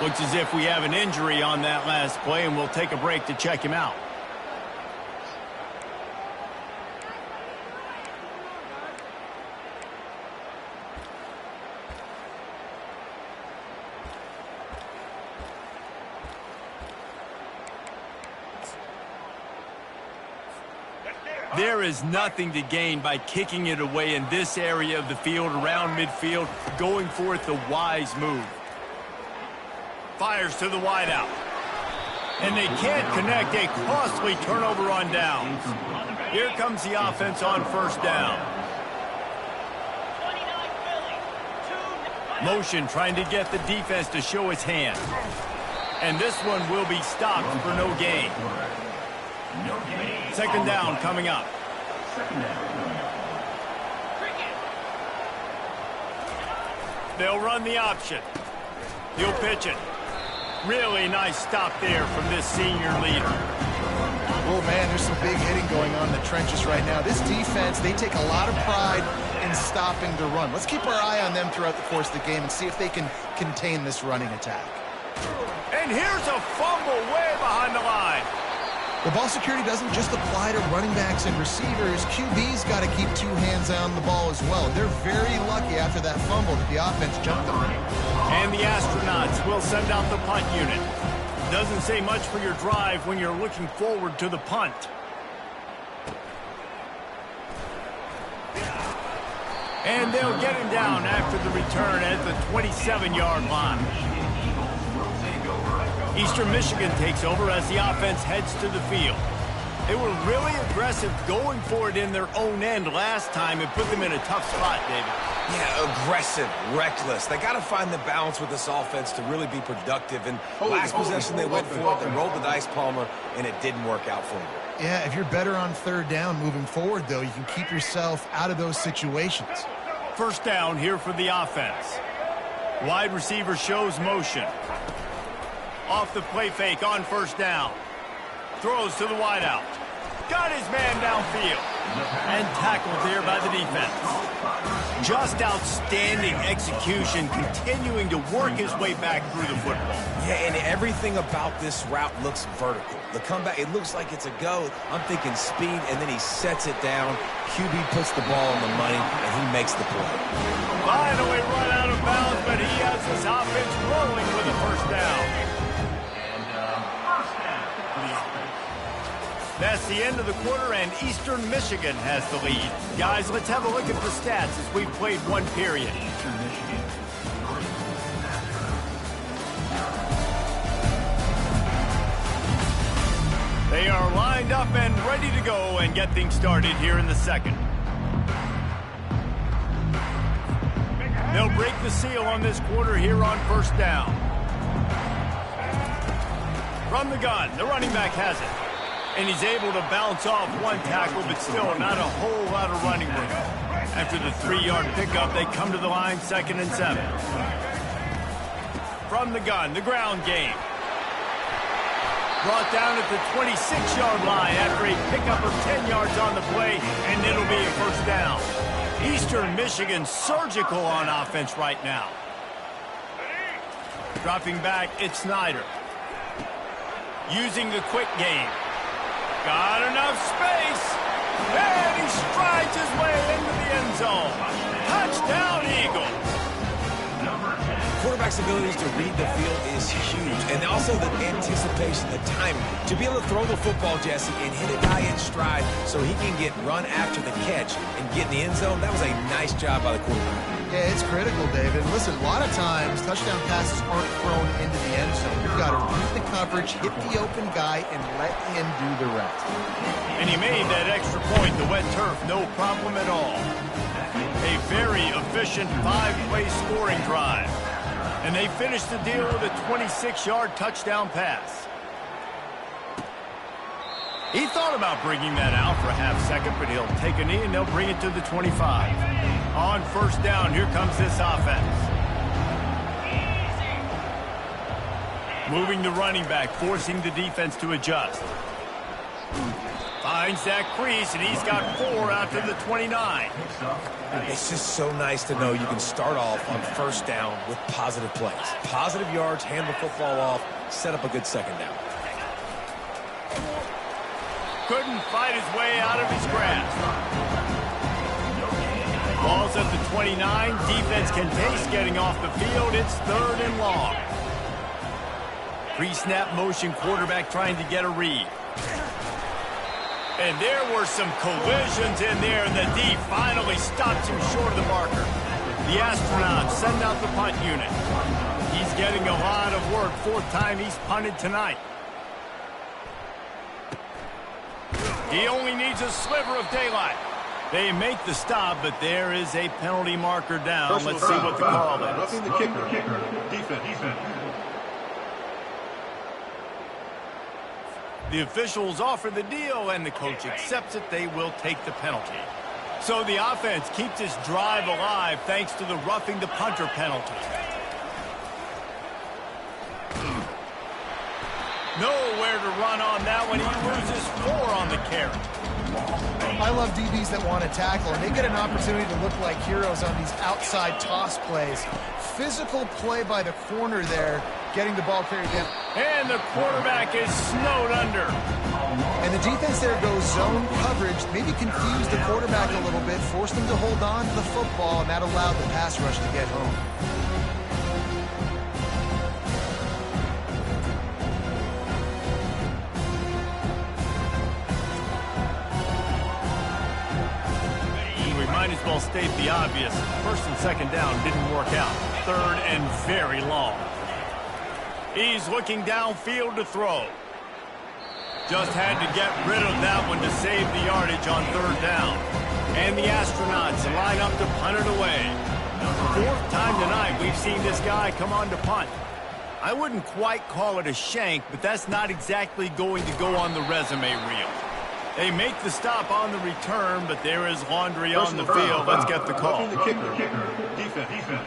Looks as if we have an injury on that last play, and we'll take a break to check him out. There is nothing to gain by kicking it away in this area of the field, around midfield, going for it the wise move. Fires to the wideout. And they can't connect, a costly turnover on downs. Here comes the offense on 1st down. Motion trying to get the defense to show its hand. And this one will be stopped for no gain. 2nd down coming up. They'll run the option. He'll pitch it. Really nice stop there from this senior leader. Oh, man, there's some big hitting going on in the trenches right now. This defense, they take a lot of pride in stopping the run. Let's keep our eye on them throughout the course of the game and see if they can contain this running attack. And here's a fumble way behind the line. The ball security doesn't just apply to running backs and receivers. QB's got to keep 2 hands on the ball as well. They're very lucky after that fumble that the offense jumped on. And the astronauts will send out the punt unit. Doesn't say much for your drive when you're looking forward to the punt. And they'll get him down after the return at the 27-yard line. Eastern Michigan takes over as the offense heads to the field. They were really aggressive going for it in their own end last time and put them in a tough spot, David. Yeah, aggressive, reckless. They got to find the balance with this offense to really be productive. And last possession they went for it, they rolled the dice, Palmer, and it didn't work out for them. Yeah, if you're better on 3rd down moving forward, though, you can keep yourself out of those situations. 1st down here for the offense. Wide receiver shows motion. Off the play fake on 1st down. Throws to the wideout. got his man downfield. And tackled there by the defense. Just outstanding execution, continuing to work his way back through the football. Yeah, and everything about this route looks vertical. The comeback, it looks like it's a go. I'm thinking speed, and then he sets it down. QB puts the ball on the money, and he makes the play. Finally run out of bounds, but he has his offense rolling with a first down. That's the end of the quarter, and Eastern Michigan has the lead. Guys, let's have a look at the stats as we've played one period. They are lined up and ready to go and get things started here in the second. They'll break the seal on this quarter here on first down. From the gun, the running back has it. And he's able to bounce off one tackle, but still not a whole lot of running room. After the 3-yard pickup, they come to the line, 2nd and 7. From the gun, the ground game. Brought down at the 26-yard line after a pickup of 10 yards on the play, and it'll be a first down. Eastern Michigan surgical on offense right now. Dropping back, it's Snyder. Using the quick game. Got enough space, and he strides his way into the end zone. Touchdown, Eagles. Quarterback's abilities to read the field is huge, and also the anticipation, the timing. To be able to throw the football, Jesse, and hit a guy in stride so he can get run after the catch and get in the end zone, that was a nice job by the quarterback. Yeah, it's critical, David. Listen, a lot of times, touchdown passes aren't thrown into the end zone. You've got to read the coverage, hit the open guy, and let him do the rest. And he made that extra point, the wet turf, no problem at all. A very efficient 5-play scoring drive. And they finished the deal with a 26-yard touchdown pass. He thought about bringing that out for a half second, but he'll take a knee and they'll bring it to the 25. On first down, here comes this offense. Moving the running back, forcing the defense to adjust. Finds that crease, and he's got 4 out to the 29. It's just so nice to know you can start off on first down with positive plays. Positive yards, hand the football off, set up a good second down. Couldn't fight his way out of his grasp. Ball's at the 29. Defense can taste getting off the field. It's 3rd and long. Pre-snap motion, quarterback trying to get a read. And there were some collisions in there, and the D finally stops him short of the marker. The Astronauts send out the punt unit. He's getting a lot of work. 4th time he's punted tonight. He only needs a sliver of daylight. They make the stop, but there is a penalty marker down. Let's see what the call is. Roughing the kicker. Defense. The officials offer the deal, and the coach accepts it. They will take the penalty. So the offense keeps its drive alive thanks to the roughing the punter penalty. Nowhere to run on that one. He loses 4 on the carry. I love DBs that want to tackle, and they get an opportunity to look like heroes on these outside toss plays. Physical play by the corner there, getting the ball carried down. And the quarterback is snowed under. And the defense there goes zone coverage, maybe confused the quarterback a little bit, forced him to hold on to the football, and that allowed the pass rush to get home. Might as well state the obvious. 1st and 2nd down didn't work out. 3rd and very long. He's looking downfield to throw. Just had to get rid of that one to save the yardage on 3rd down. And the Astronauts line up to punt it away. 4th time tonight we've seen this guy come on to punt. I wouldn't quite call it a shank, but that's not exactly going to go on the resume reel. They make the stop on the return, but there is laundry on the field. Let's get the call. The kicker. Defense.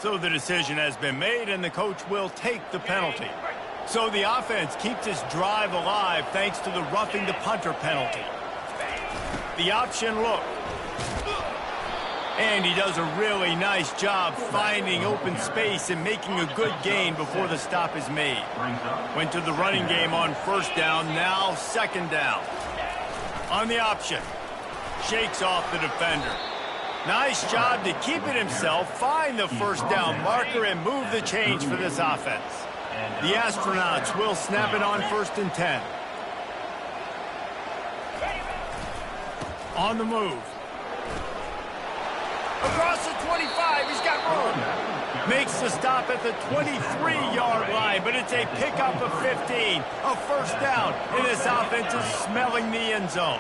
So the decision has been made, and the coach will take the penalty. So the offense keeps this drive alive thanks to the roughing the punter penalty. The option look. And he does a really nice job finding open space and making a good gain before the stop is made. Went to the running game on first down, now second down. On the option, shakes off the defender. Nice job to keep it himself, find the first down marker, and move the chains for this offense. The Astronauts will snap it on 1st and 10. On the move. Across the 25, he's got room. Makes the stop at the 23-yard line, but it's a pickup of 15. A first down, and this offense is smelling the end zone.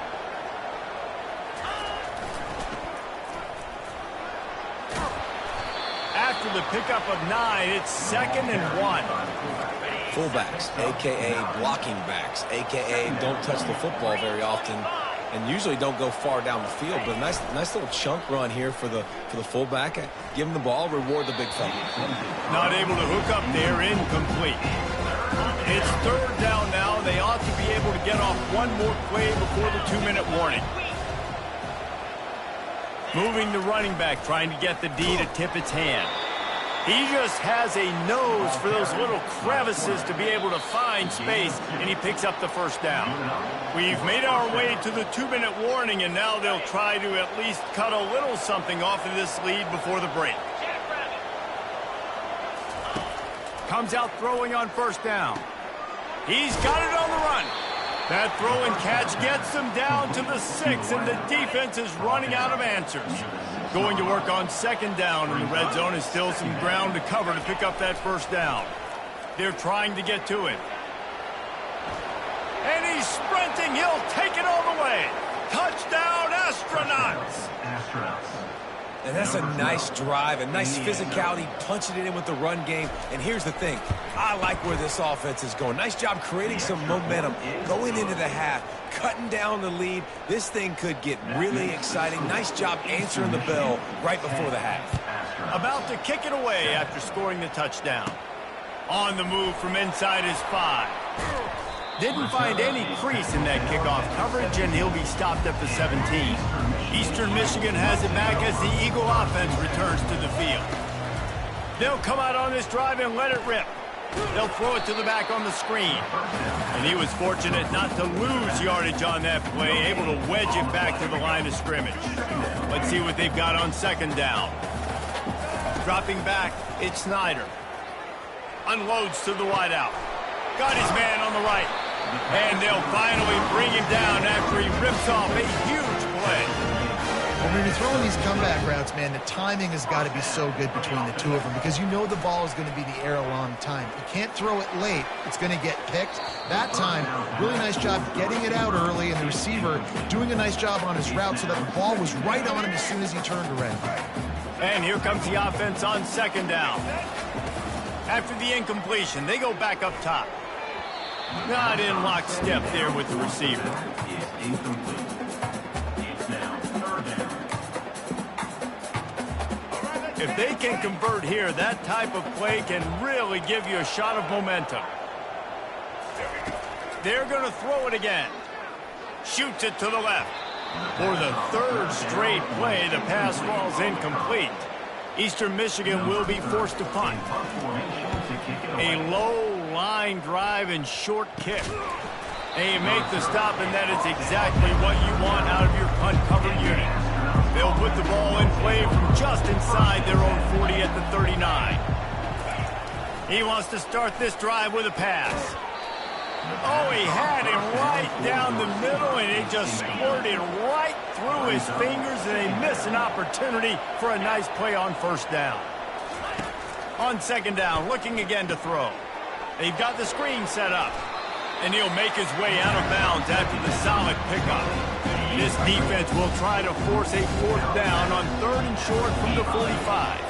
After the pickup of 9, it's 2nd and 1. Fullbacks, a.k.a. blocking backs, a.k.a. don't touch the football very often and usually don't go far down the field. But a nice little chunk run here for the fullback. Give him the ball, reward the big fella. Not able to hook up there, incomplete. It's 3rd down now. They ought to be able to get off one more play before the 2-minute warning. Moving the running back, trying to get the D to tip its hand. He just has a nose for those little crevices to be able to find space, and he picks up the first down. We've made our way to the 2-minute warning, and now they'll try to at least cut a little something off of this lead before the break. Comes out throwing on first down. He's got it on the run. That throw and catch gets them down to the 6, and the defense is running out of answers. Going to work on 2nd down, and the red zone is still some ground to cover to pick up that first down. They're trying to get to it. And he's sprinting. He'll take it all the way. Touchdown, Astronauts! And that's a nice drive, a nice physicality, punching it in with the run game. And here's the thing. I like where this offense is going. Nice job creating some momentum, going into the half, cutting down the lead. This thing could get really exciting. Nice job answering the bell right before the half. About to kick it away after scoring the touchdown. On the move from inside his 5. Didn't find any crease in that kickoff coverage, and he'll be stopped at the 17. Eastern Michigan has it back as the Eagle offense returns to the field. They'll come out on this drive and let it rip. They'll throw it to the back on the screen. And he was fortunate not to lose yardage on that play, able to wedge it back to the line of scrimmage. Let's see what they've got on 2nd down. Dropping back, it's Snyder. Unloads to the wideout. Got his man on the right. And they'll finally bring him down after he rips off a huge play. When you're throwing these comeback routes, man, the timing has got to be so good between the two of them because you know the ball is going to be in the air a long time. You can't throw it late. It's going to get picked. That time, really nice job getting it out early, and the receiver doing a nice job on his route so that the ball was right on him as soon as he turned around. And here comes the offense on 2nd down. After the incompletion, they go back up top. Not in lockstep there with the receiver. If they can convert here, that type of play can really give you a shot of momentum. They're going to throw it again. Shoots it to the left. For the 3rd straight play, the pass falls incomplete. Eastern Michigan will be forced to punt. A low line drive and short kick. And you make the stop, and that is exactly what you want out of your punt cover unit. They'll put the ball in play from just inside their own 40 at the 39. He wants to start this drive with a pass. Oh, he had him right down the middle, and it just squirted right through his fingers, and they miss an opportunity for a nice play on 1st down. On 2nd down, looking again to throw. They've got the screen set up, and he'll make his way out of bounds after the solid pickup. This defense will try to force a 4th down on 3rd and short from the 45.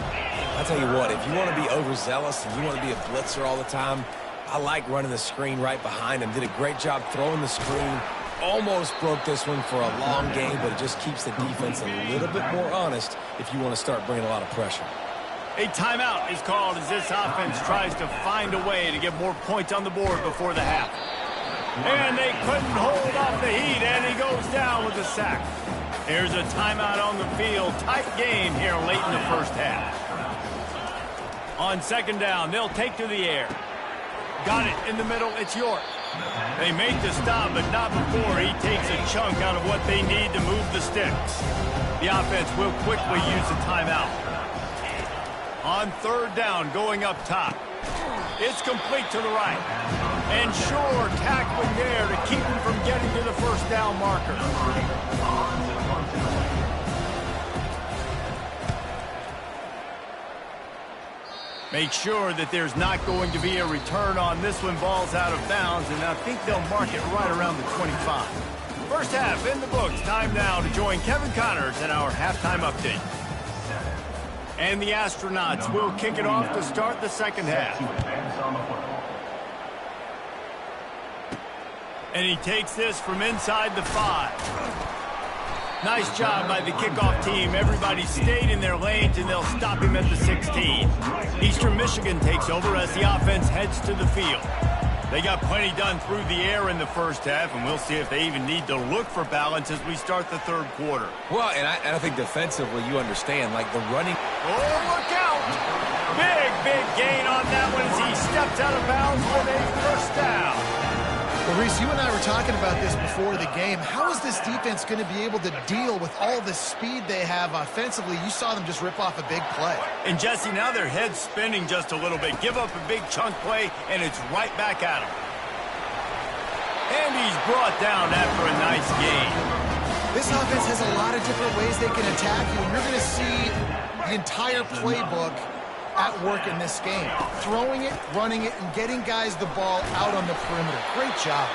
I'll tell you what, if you want to be overzealous and you want to be a blitzer all the time, I like running the screen right behind him. Did a great job throwing the screen. Almost broke this one for a long game, but it just keeps the defense a little bit more honest if you want to start bringing a lot of pressure. A timeout is called as this offense tries to find a way to get more points on the board before the half. And they couldn't hold off the heat, and he goes down with a sack. Here's a timeout on the field. Tight game here late in the first half. On second down, they'll take to the air. Got it in the middle. It's York. They make the stop, but not before he takes a chunk out of what they need to move the sticks. The offense will quickly use the timeout. On third down, going up top. It's complete to the right. And Shore tackling there to keep him from getting to the first down marker. Make sure that there's not going to be a return on this one. Ball's out of bounds, and I think they'll mark it right around the 25. First half in the books. Time now to join Kevin Connors in our halftime update. And the Astronauts will kick it off to start the second half. And he takes this from inside the 5. Nice job by the kickoff team. Everybody stayed in their lanes, and they'll stop him at the 16. Eastern Michigan takes over as the offense heads to the field. They got plenty done through the air in the first half, and we'll see if they even need to look for balance as we start the third quarter. Well, and I think defensively, you understand, like the running. Oh, look out! Big gain on that one as he steps out of bounds with a first down. Well, Reese, you and I were talking about this before the game. How is this defense going to be able to deal with all the speed they have offensively? You saw them just rip off a big play. And, Jesse, now their head's spinning just a little bit. Give up a big chunk play, and it's right back at him. And he's brought down after a nice gain. This offense has a lot of different ways they can attack you, and you're going to see the entire playbook at work in this game. Throwing it, running it, and getting guys the ball out on the perimeter. Great job.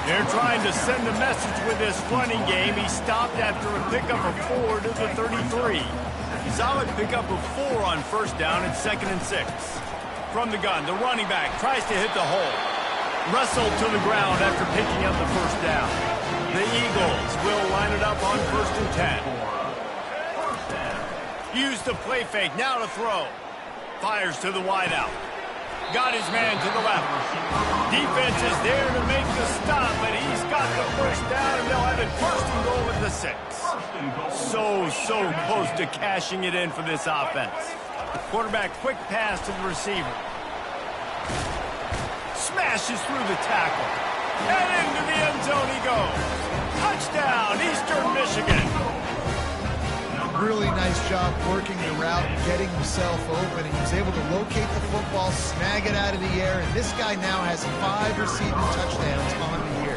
They're trying to send a message with this running game. He stopped after a pickup of 4 to the 33. Solid pickup of 4 on first down and 2nd and 6. From the gun, the running back tries to hit the hole. Wrestled to the ground after picking up the first down. The Eagles will line it up on 1st and 10. Use the play fake, now to throw. Fires to the wideout. Got his man to the left. Defense is there to make the stop, but he's got the first down, and they'll have it 1st and goal at the 6. So close to cashing it in for this offense. Quarterback quick pass to the receiver. Smashes through the tackle. And into the end zone he goes. Touchdown, Eastern Michigan. Really nice job working the route and getting himself open. He was able to locate the football, snag it out of the air, and this guy now has 5 receiving touchdowns on the year.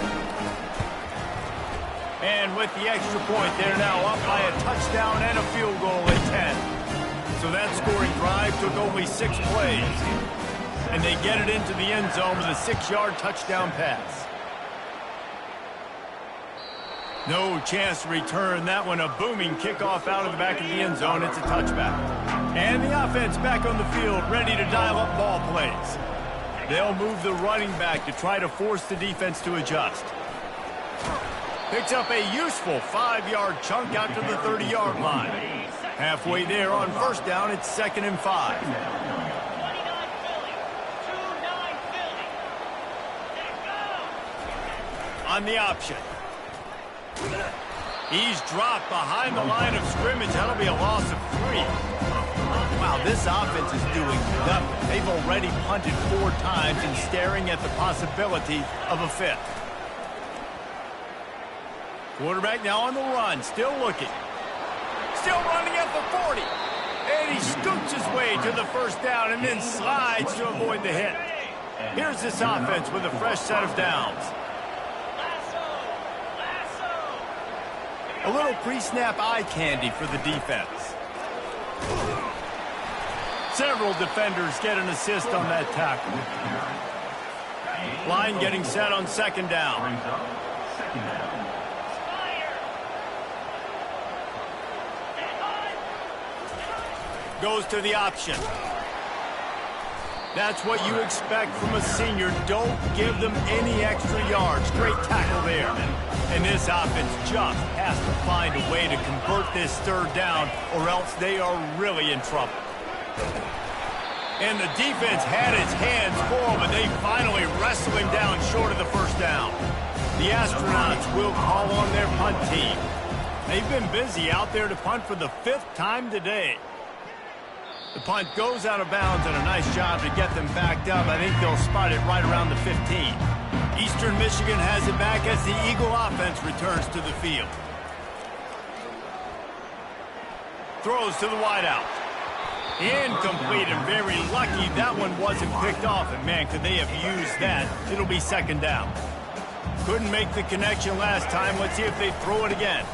And with the extra point, they're now up by a touchdown and a field goal at 10. So that scoring drive took only 6 plays. And they get it into the end zone with a 6-yard touchdown pass. No chance to return that one. A booming kickoff out of the back of the end zone. It's a touchback. And the offense back on the field, ready to dial up ball plays. They'll move the running back to try to force the defense to adjust. Picks up a useful 5-yard chunk out to the 30-yard line. Halfway there on first down, it's 2nd and 5. On the option. He's dropped behind the line of scrimmage. That'll be a loss of 3. Wow, this offense is doing nothing. They've already punted 4 times and staring at the possibility of a 5th. Quarterback now on the run, still looking. Still running at the 40. And he scoots his way to the first down and then slides to avoid the hit. Here's this offense with a fresh set of downs. A little pre-snap eye candy for the defense. Several defenders get an assist on that tackle. Line getting set on 2nd down. Goes to the option. That's what you expect from a senior. Don't give them any extra yards. Great tackle there. And this offense just has to find a way to convert this 3rd down, or else they are really in trouble. And the defense had its hands full, but they finally wrestle him down short of the first down. The Astronauts will call on their punt team. They've been busy out there to punt for the 5th time today. The punt goes out of bounds, and a nice job to get them backed up. I think they'll spot it right around the 15. Eastern Michigan has it back as the Eagle offense returns to the field. Throws to the wideout. Incomplete, and very lucky that one wasn't picked off. And man, could they have used that. It'll be 2nd down. Couldn't make the connection last time. Let's see if they throw it again.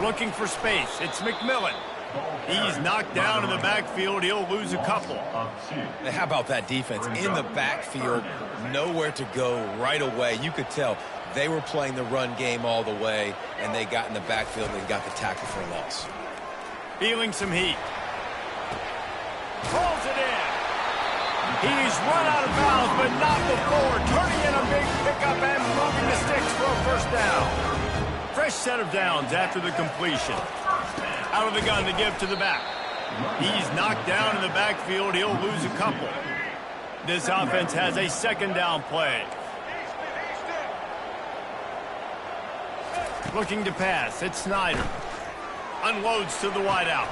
Looking for space. It's McMillan. He's knocked down in the backfield. He'll lose a couple. Hey, how about that defense? In the backfield, nowhere to go right away. You could tell they were playing the run game all the way, and they got in the backfield and got the tackle for a loss. Feeling some heat. Pulls it in. He's run out of bounds, but not before. Turning in a big pickup and moving the sticks for a 1st down. Fresh set of downs after the completion. Out of the gun to give to the back. He's knocked down in the backfield. He'll lose a couple. This offense has a 2nd down play. Looking to pass. It's Snyder. Unloads to the wideout.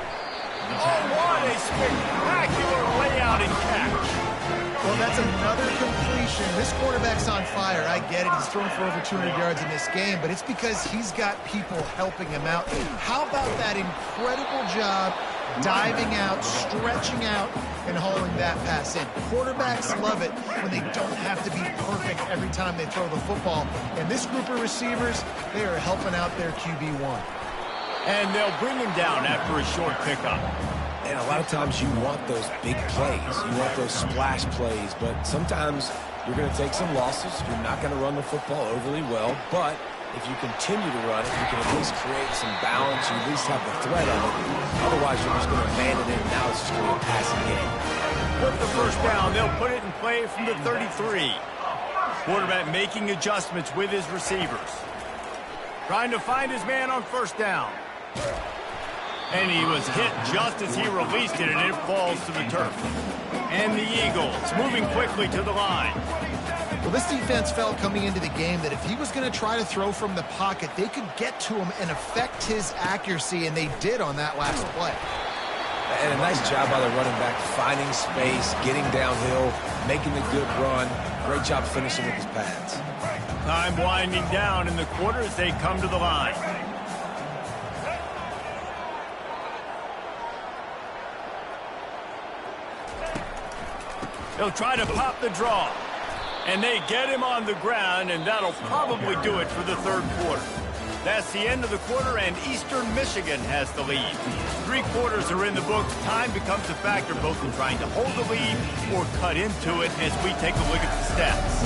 Oh, what a spectacular layout and catch. Well, that's another completion. This quarterback's on fire. I get it. He's thrown for over 200 yards in this game, but it's because he's got people helping him out. How about that incredible job diving out, stretching out, and hauling that pass in? Quarterbacks love it when they don't have to be perfect every time they throw the football. And this group of receivers, they are helping out their QB1. And they'll bring him down after a short pickup. And a lot of times you want those big plays. You want those splash plays. But sometimes you're going to take some losses. You're not going to run the football overly well. But if you continue to run it, you can at least create some balance. You at least have the threat of it. Otherwise, you're just going to abandon it. Now it's just going to be a passing game. With the 1st down, they'll put it in play from the 33. Quarterback making adjustments with his receivers. Trying to find his man on 1st down. And he was hit just as he released it, and it falls to the turf. And the Eagles moving quickly to the line. Well, this defense felt coming into the game that if he was going to try to throw from the pocket, they could get to him and affect his accuracy, and they did on that last play. And a nice job by the running back, finding space, getting downhill, making a good run. Great job finishing with his pads. Time winding down in the quarter as they come to the line. They'll try to pop the draw. And they get him on the ground, and that'll probably do it for the 3rd quarter. That's the end of the quarter, and Eastern Michigan has the lead. 3 quarters are in the books. Time becomes a factor both in trying to hold the lead or cut into it as we take a look at the stats.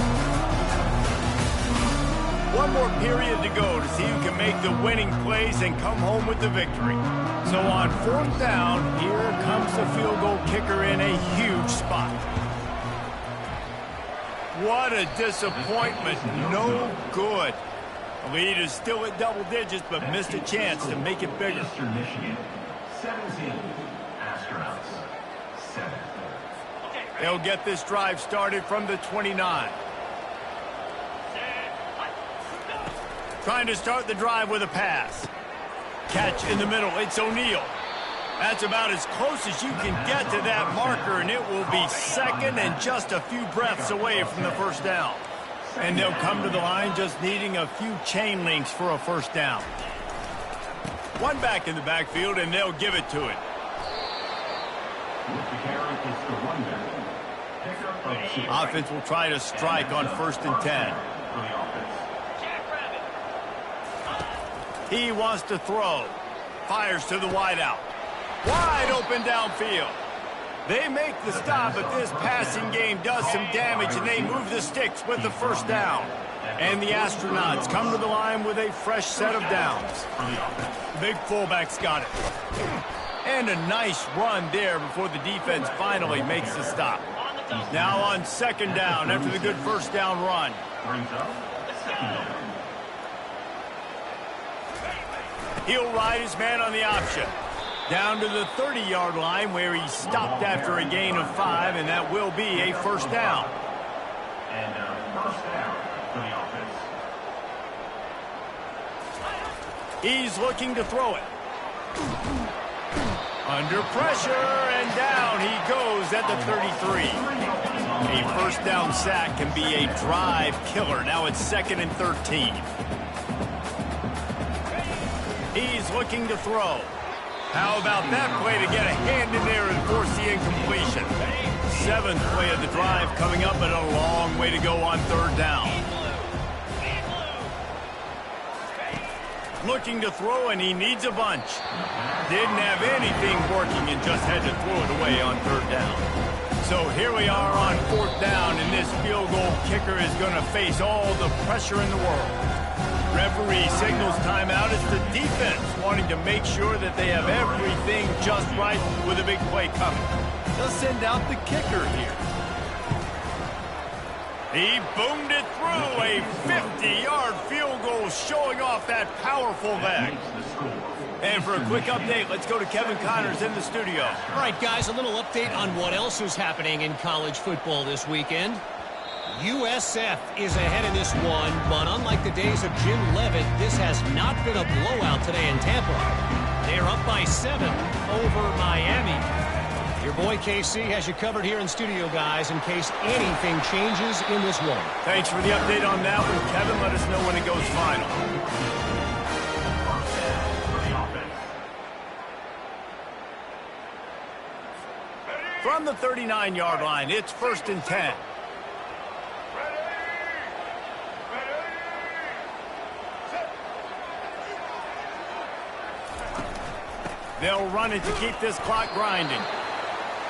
1 more period to go to see who can make the winning plays and come home with the victory. So on 4th down, here comes the field goal kicker in a huge spot. What a disappointment. No good. The lead is still at double digits, but missed a chance to make it bigger. Eastern Michigan, 17. Astronauts, 7. They'll get this drive started from the 29. Trying to start the drive with a pass. Catch in the middle. It's O'Neal. That's about as close as you can get to that marker, and it will be 2nd and just a few breaths away from the 1st down. And they'll come to the line just needing a few chain links for a 1st down. 1 back in the backfield, and they'll give it to it. Offense will try to strike on 1st and 10. He wants to throw. Fires to the wideout. Wide open downfield. They make the stop, but this passing game does some damage, and they move the sticks with the 1st down. And the Astronauts come to the line with a fresh set of downs. Big fullback's got it. And a nice run there before the defense finally makes the stop. Now on 2nd down after the good 1st down run. He'll ride his man on the option. Down to the 30-yard line where he stopped after a gain of 5, and that will be a first down. And first down for the offense. He's looking to throw it. Under pressure, and down he goes at the 33. A first down sack can be a drive killer. Now it's 2nd and 13. He's looking to throw. How about that play to get a hand in there and force the incompletion? 7th play of the drive coming up, but a long way to go on 3rd down. Looking to throw, and he needs a bunch. Didn't have anything working and just had to throw it away on 3rd down. So here we are on 4th down, and this field goal kicker is going to face all the pressure in the world. Referee signals timeout. It's the defense wanting to make sure that they have everything just right with a big play coming. They'll send out the kicker here. He boomed it through. A 50-yard field goal showing off that powerful leg. And for a quick update, let's go to Kevin Connors in the studio. All right, guys, a little update on what else is happening in college football this weekend. USF is ahead in this one, but unlike the days of Jim Leavitt, this has not been a blowout today in Tampa. They're up by 7 over Miami. Your boy KC has you covered here in studio, guys, in case anything changes in this one. Thanks for the update on that one, Kevin. Let us know when it goes final. From the 39-yard line, it's 1st and 10. They'll run it to keep this clock grinding.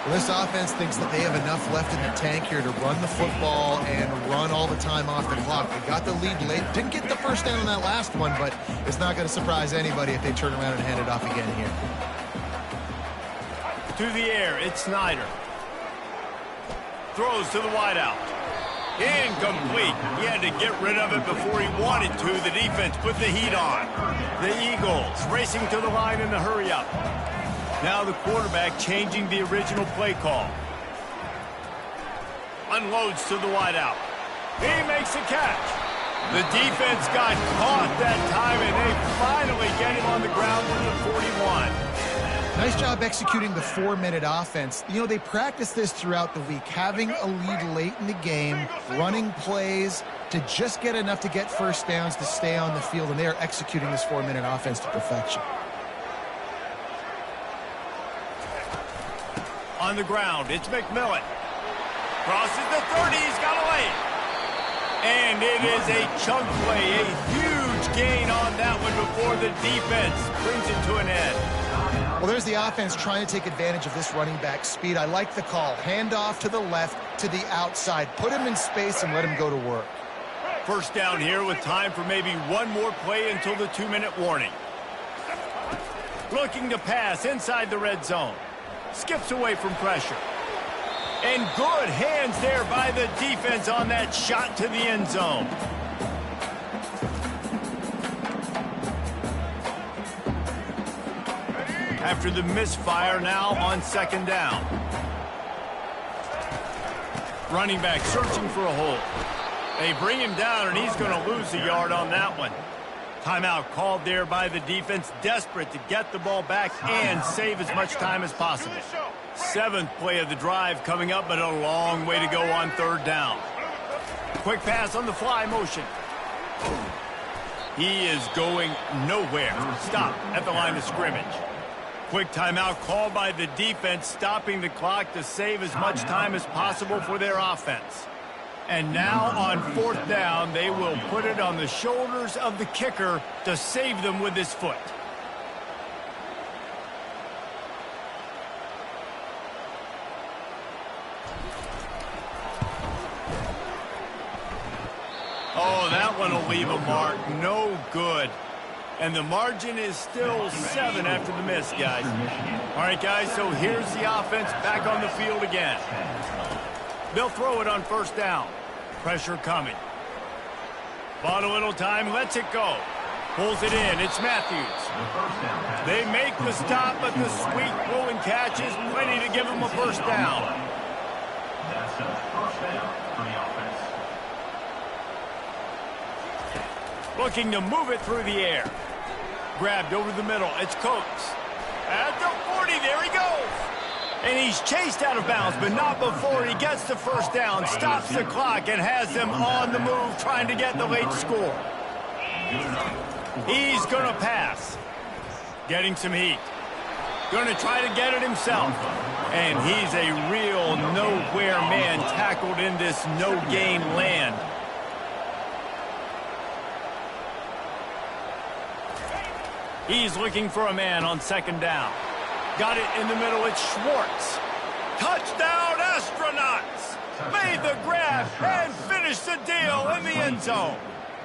Well, this offense thinks that they have enough left in the tank here to run the football and run all the time off the clock. They got the lead late. Didn't get the first down on that last one, but it's not going to surprise anybody if they turn around and hand it off again here. To the air, it's Snyder. Throws to the wideout. Incomplete. He had to get rid of it before he wanted to. The defense put the heat on. The Eagles racing to the line in the hurry-up. Now the quarterback changing the original play call. Unloads to the wideout. He makes a catch. The defense got caught that time, and they finally get him on the ground with the 41. Nice job executing the 4-minute offense. You know, they practice this throughout the week, having a lead late in the game, running plays to just get enough to get first downs to stay on the field, and they are executing this 4-minute offense to perfection. On the ground, it's McMillan. Crosses the 30, he's got a lane. And it is a chunk play, a huge gain on that one before the defense brings it to an end. Well, there's the offense trying to take advantage of this running back speed. I like the call. Hand off to the left, to the outside. Put him in space and let him go to work. First down here with time for maybe one more play until the 2-minute warning. Looking to pass inside the red zone. Skips away from pressure. And good hands there by the defense on that shot to the end zone. After the misfire, now on 2nd down. Running back searching for a hole. They bring him down, and he's going to lose a yard on that one. Timeout called there by the defense, desperate to get the ball back and save as much time as possible. 7th play of the drive coming up, but a long way to go on 3rd down. Quick pass on the fly motion. He is going nowhere. Stop at the line of scrimmage. Quick timeout called by the defense, stopping the clock to save as much time as possible for their offense. And now on 4th down, they will put it on the shoulders of the kicker to save them with his foot. Oh, that one will leave a mark. No good. And the margin is still 7 after the miss, guys. All right, guys, so here's the offense back on the field again. They'll throw it on 1st down. Pressure coming. Bought a little time, lets it go. Pulls it in. It's Matthews. They make the stop, but the sweet throw and catch is plenty to give them a first down. That's a first down for the offense. Looking to move it through the air. Grabbed over the middle. It's Coates. At the 40, there he goes. And he's chased out of bounds, but not before he gets the first down, stops the clock, and has them on the move trying to get the late score. He's going to pass. Getting some heat. Going to try to get it himself. And he's a real nowhere man tackled in this no-game land. He's looking for a man on second down. Got it in the middle. It's Schwartz. Touchdown, Astronauts! Made the grab and finished the deal in the end zone.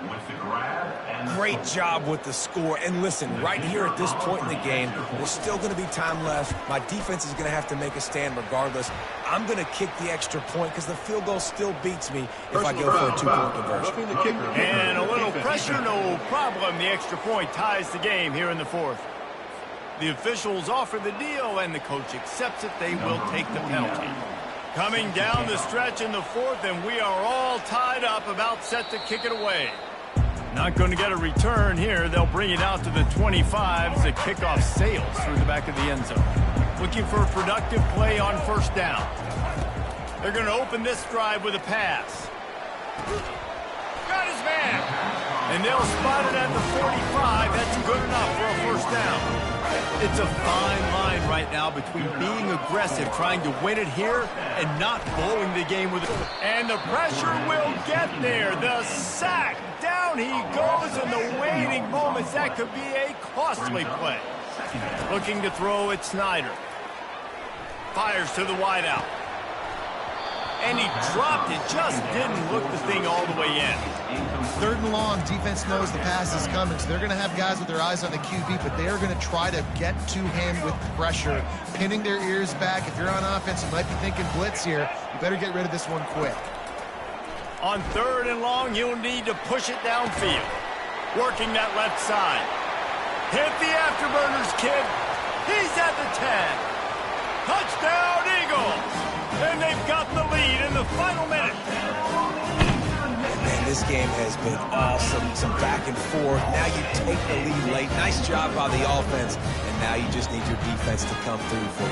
With the grab and Great job with the score. And listen, right here at this point in the game, there's still going to be time left. My defense is going to have to make a stand regardless. I'm going to kick the extra point because the field goal still beats me if I go for a two-point conversion. And a little pressure, no problem. The extra point ties the game here in the fourth. The officials offer the deal, and the coach accepts it. They will take the penalty. Coming down the stretch in the fourth, and we are all tied up, about set to kick it away. Not going to get a return here. They'll bring it out to the 25 as the kickoff sails through the back of the end zone. Looking for a productive play on first down. They're going to open this drive with a pass. Got his man. And they'll spot it at the 45. That's good enough for a first down. It's a fine line right now between being aggressive, trying to win it here, and not blowing the game with it. And the pressure will get there. The sack. Down he goes in the waiting moments. That could be a costly play. Looking to throw at Snyder. Fires to the wideout. And he dropped it. Just didn't look the thing all the way in. Third and long, defense knows the pass is coming, so they're going to have guys with their eyes on the QB, but they are going to try to get to him with pressure, pinning their ears back. If you're on offense, you might be thinking blitz here. You better get rid of this one quick. On third and long, you'll need to push it downfield. Working that left side. Hit the afterburners, kid. He's at the 10. Touchdown, Eagles! And they've got the lead in the final minute. Man, this game has been awesome. Some back and forth. Now you take the lead late. Nice job by the offense. And now you just need your defense to come through for you.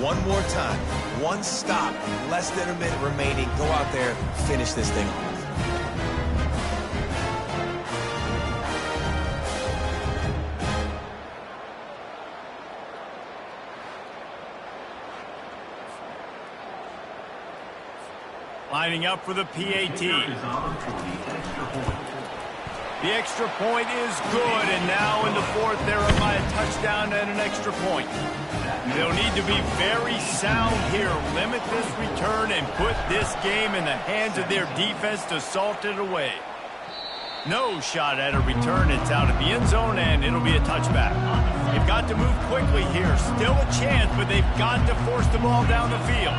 One more time. One stop. Less than a minute remaining. Go out there. Finish this thing off. Lining up for the PAT. The extra point is good, and now in the fourth, they're up by a touchdown and an extra point. They'll need to be very sound here, limit this return, and put this game in the hands of their defense to salt it away. No shot at a return. It's out of the end zone, and it'll be a touchback. They've got to move quickly here. Still a chance, but they've got to force the ball down the field.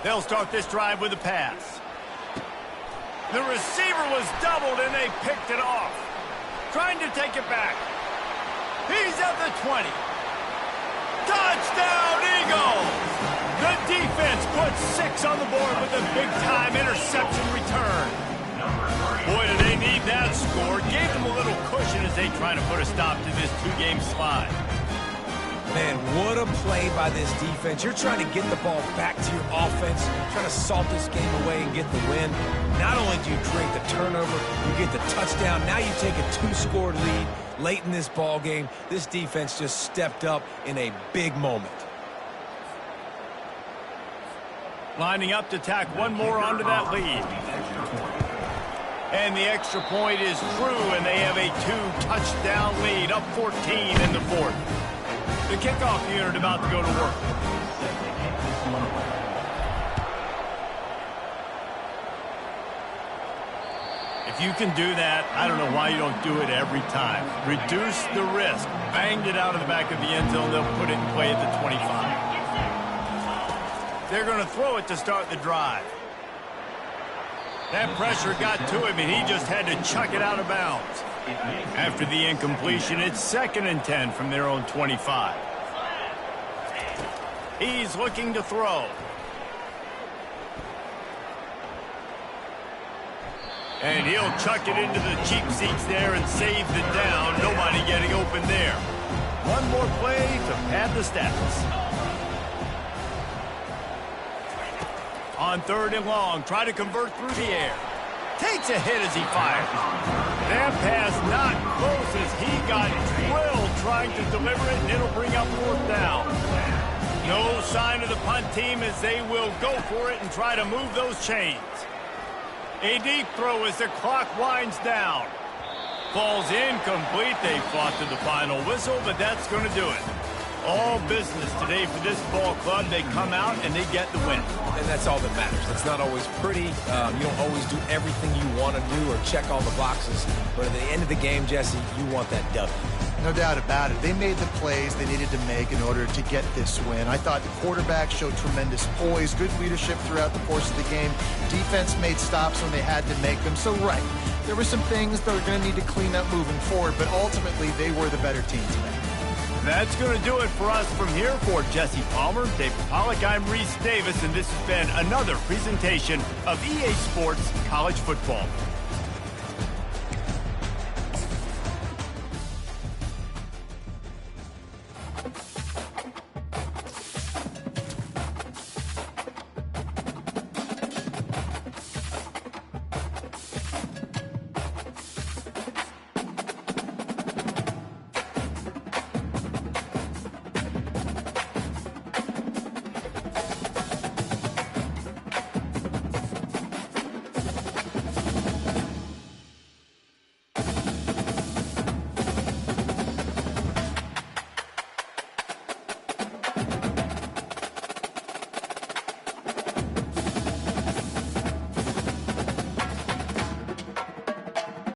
They'll start this drive with a pass. The receiver was doubled, and they picked it off. Trying to take it back. He's at the 20. Touchdown, Eagles! The defense puts 6 on the board with a big-time interception return. Boy, do they need that score. Gave them a little cushion as they try to put a stop to this two-game slide. Man, what a play by this defense. You're trying to get the ball back to your offense, trying to salt this game away and get the win. Not only do you create the turnover, you get the touchdown. Now you take a 2-score lead late in this ball game. This defense just stepped up in a big moment. Lining up to tack one more onto that lead. And the extra point is through, and they have a 2-touchdown lead, up 14 in the fourth. The kickoff unit about to go to work. If you can do that, I don't know why you don't do it every time. Reduce the risk. Banged it out of the back of the end zone. They'll put it in play at the 25. They're going to throw it to start the drive. That pressure got to him, and he just had to chuck it out of bounds. After the incompletion, it's 2nd and 10 from their own 25. He's looking to throw. And he'll chuck it into the cheap seats there and save the down. Nobody getting open there. One more play to pad the stats. On 3rd and long, try to convert through the air. Takes a hit as he fires. That pass not close as he got drilled trying to deliver it, and it'll bring up 4th down. No sign of the punt team as they will go for it and try to move those chains. A deep throw as the clock winds down. Falls incomplete. They fought to the final whistle, but that's going to do it. All business today for this ball club. They come out and they get the win. And that's all that matters. It's not always pretty. You don't always do everything you want to do or check all the boxes. But at the end of the game, Jesse, you want that W. No doubt about it. They made the plays they needed to make in order to get this win. I thought the quarterback showed tremendous poise, good leadership throughout the course of the game. Defense made stops when they had to make them. So, right, there were some things that were going to need to clean up moving forward, but ultimately they were the better team today. That's going to do it for us from here. For Jesse Palmer, David Pollack, I'm Reese Davis, and this has been another presentation of EA Sports College Football.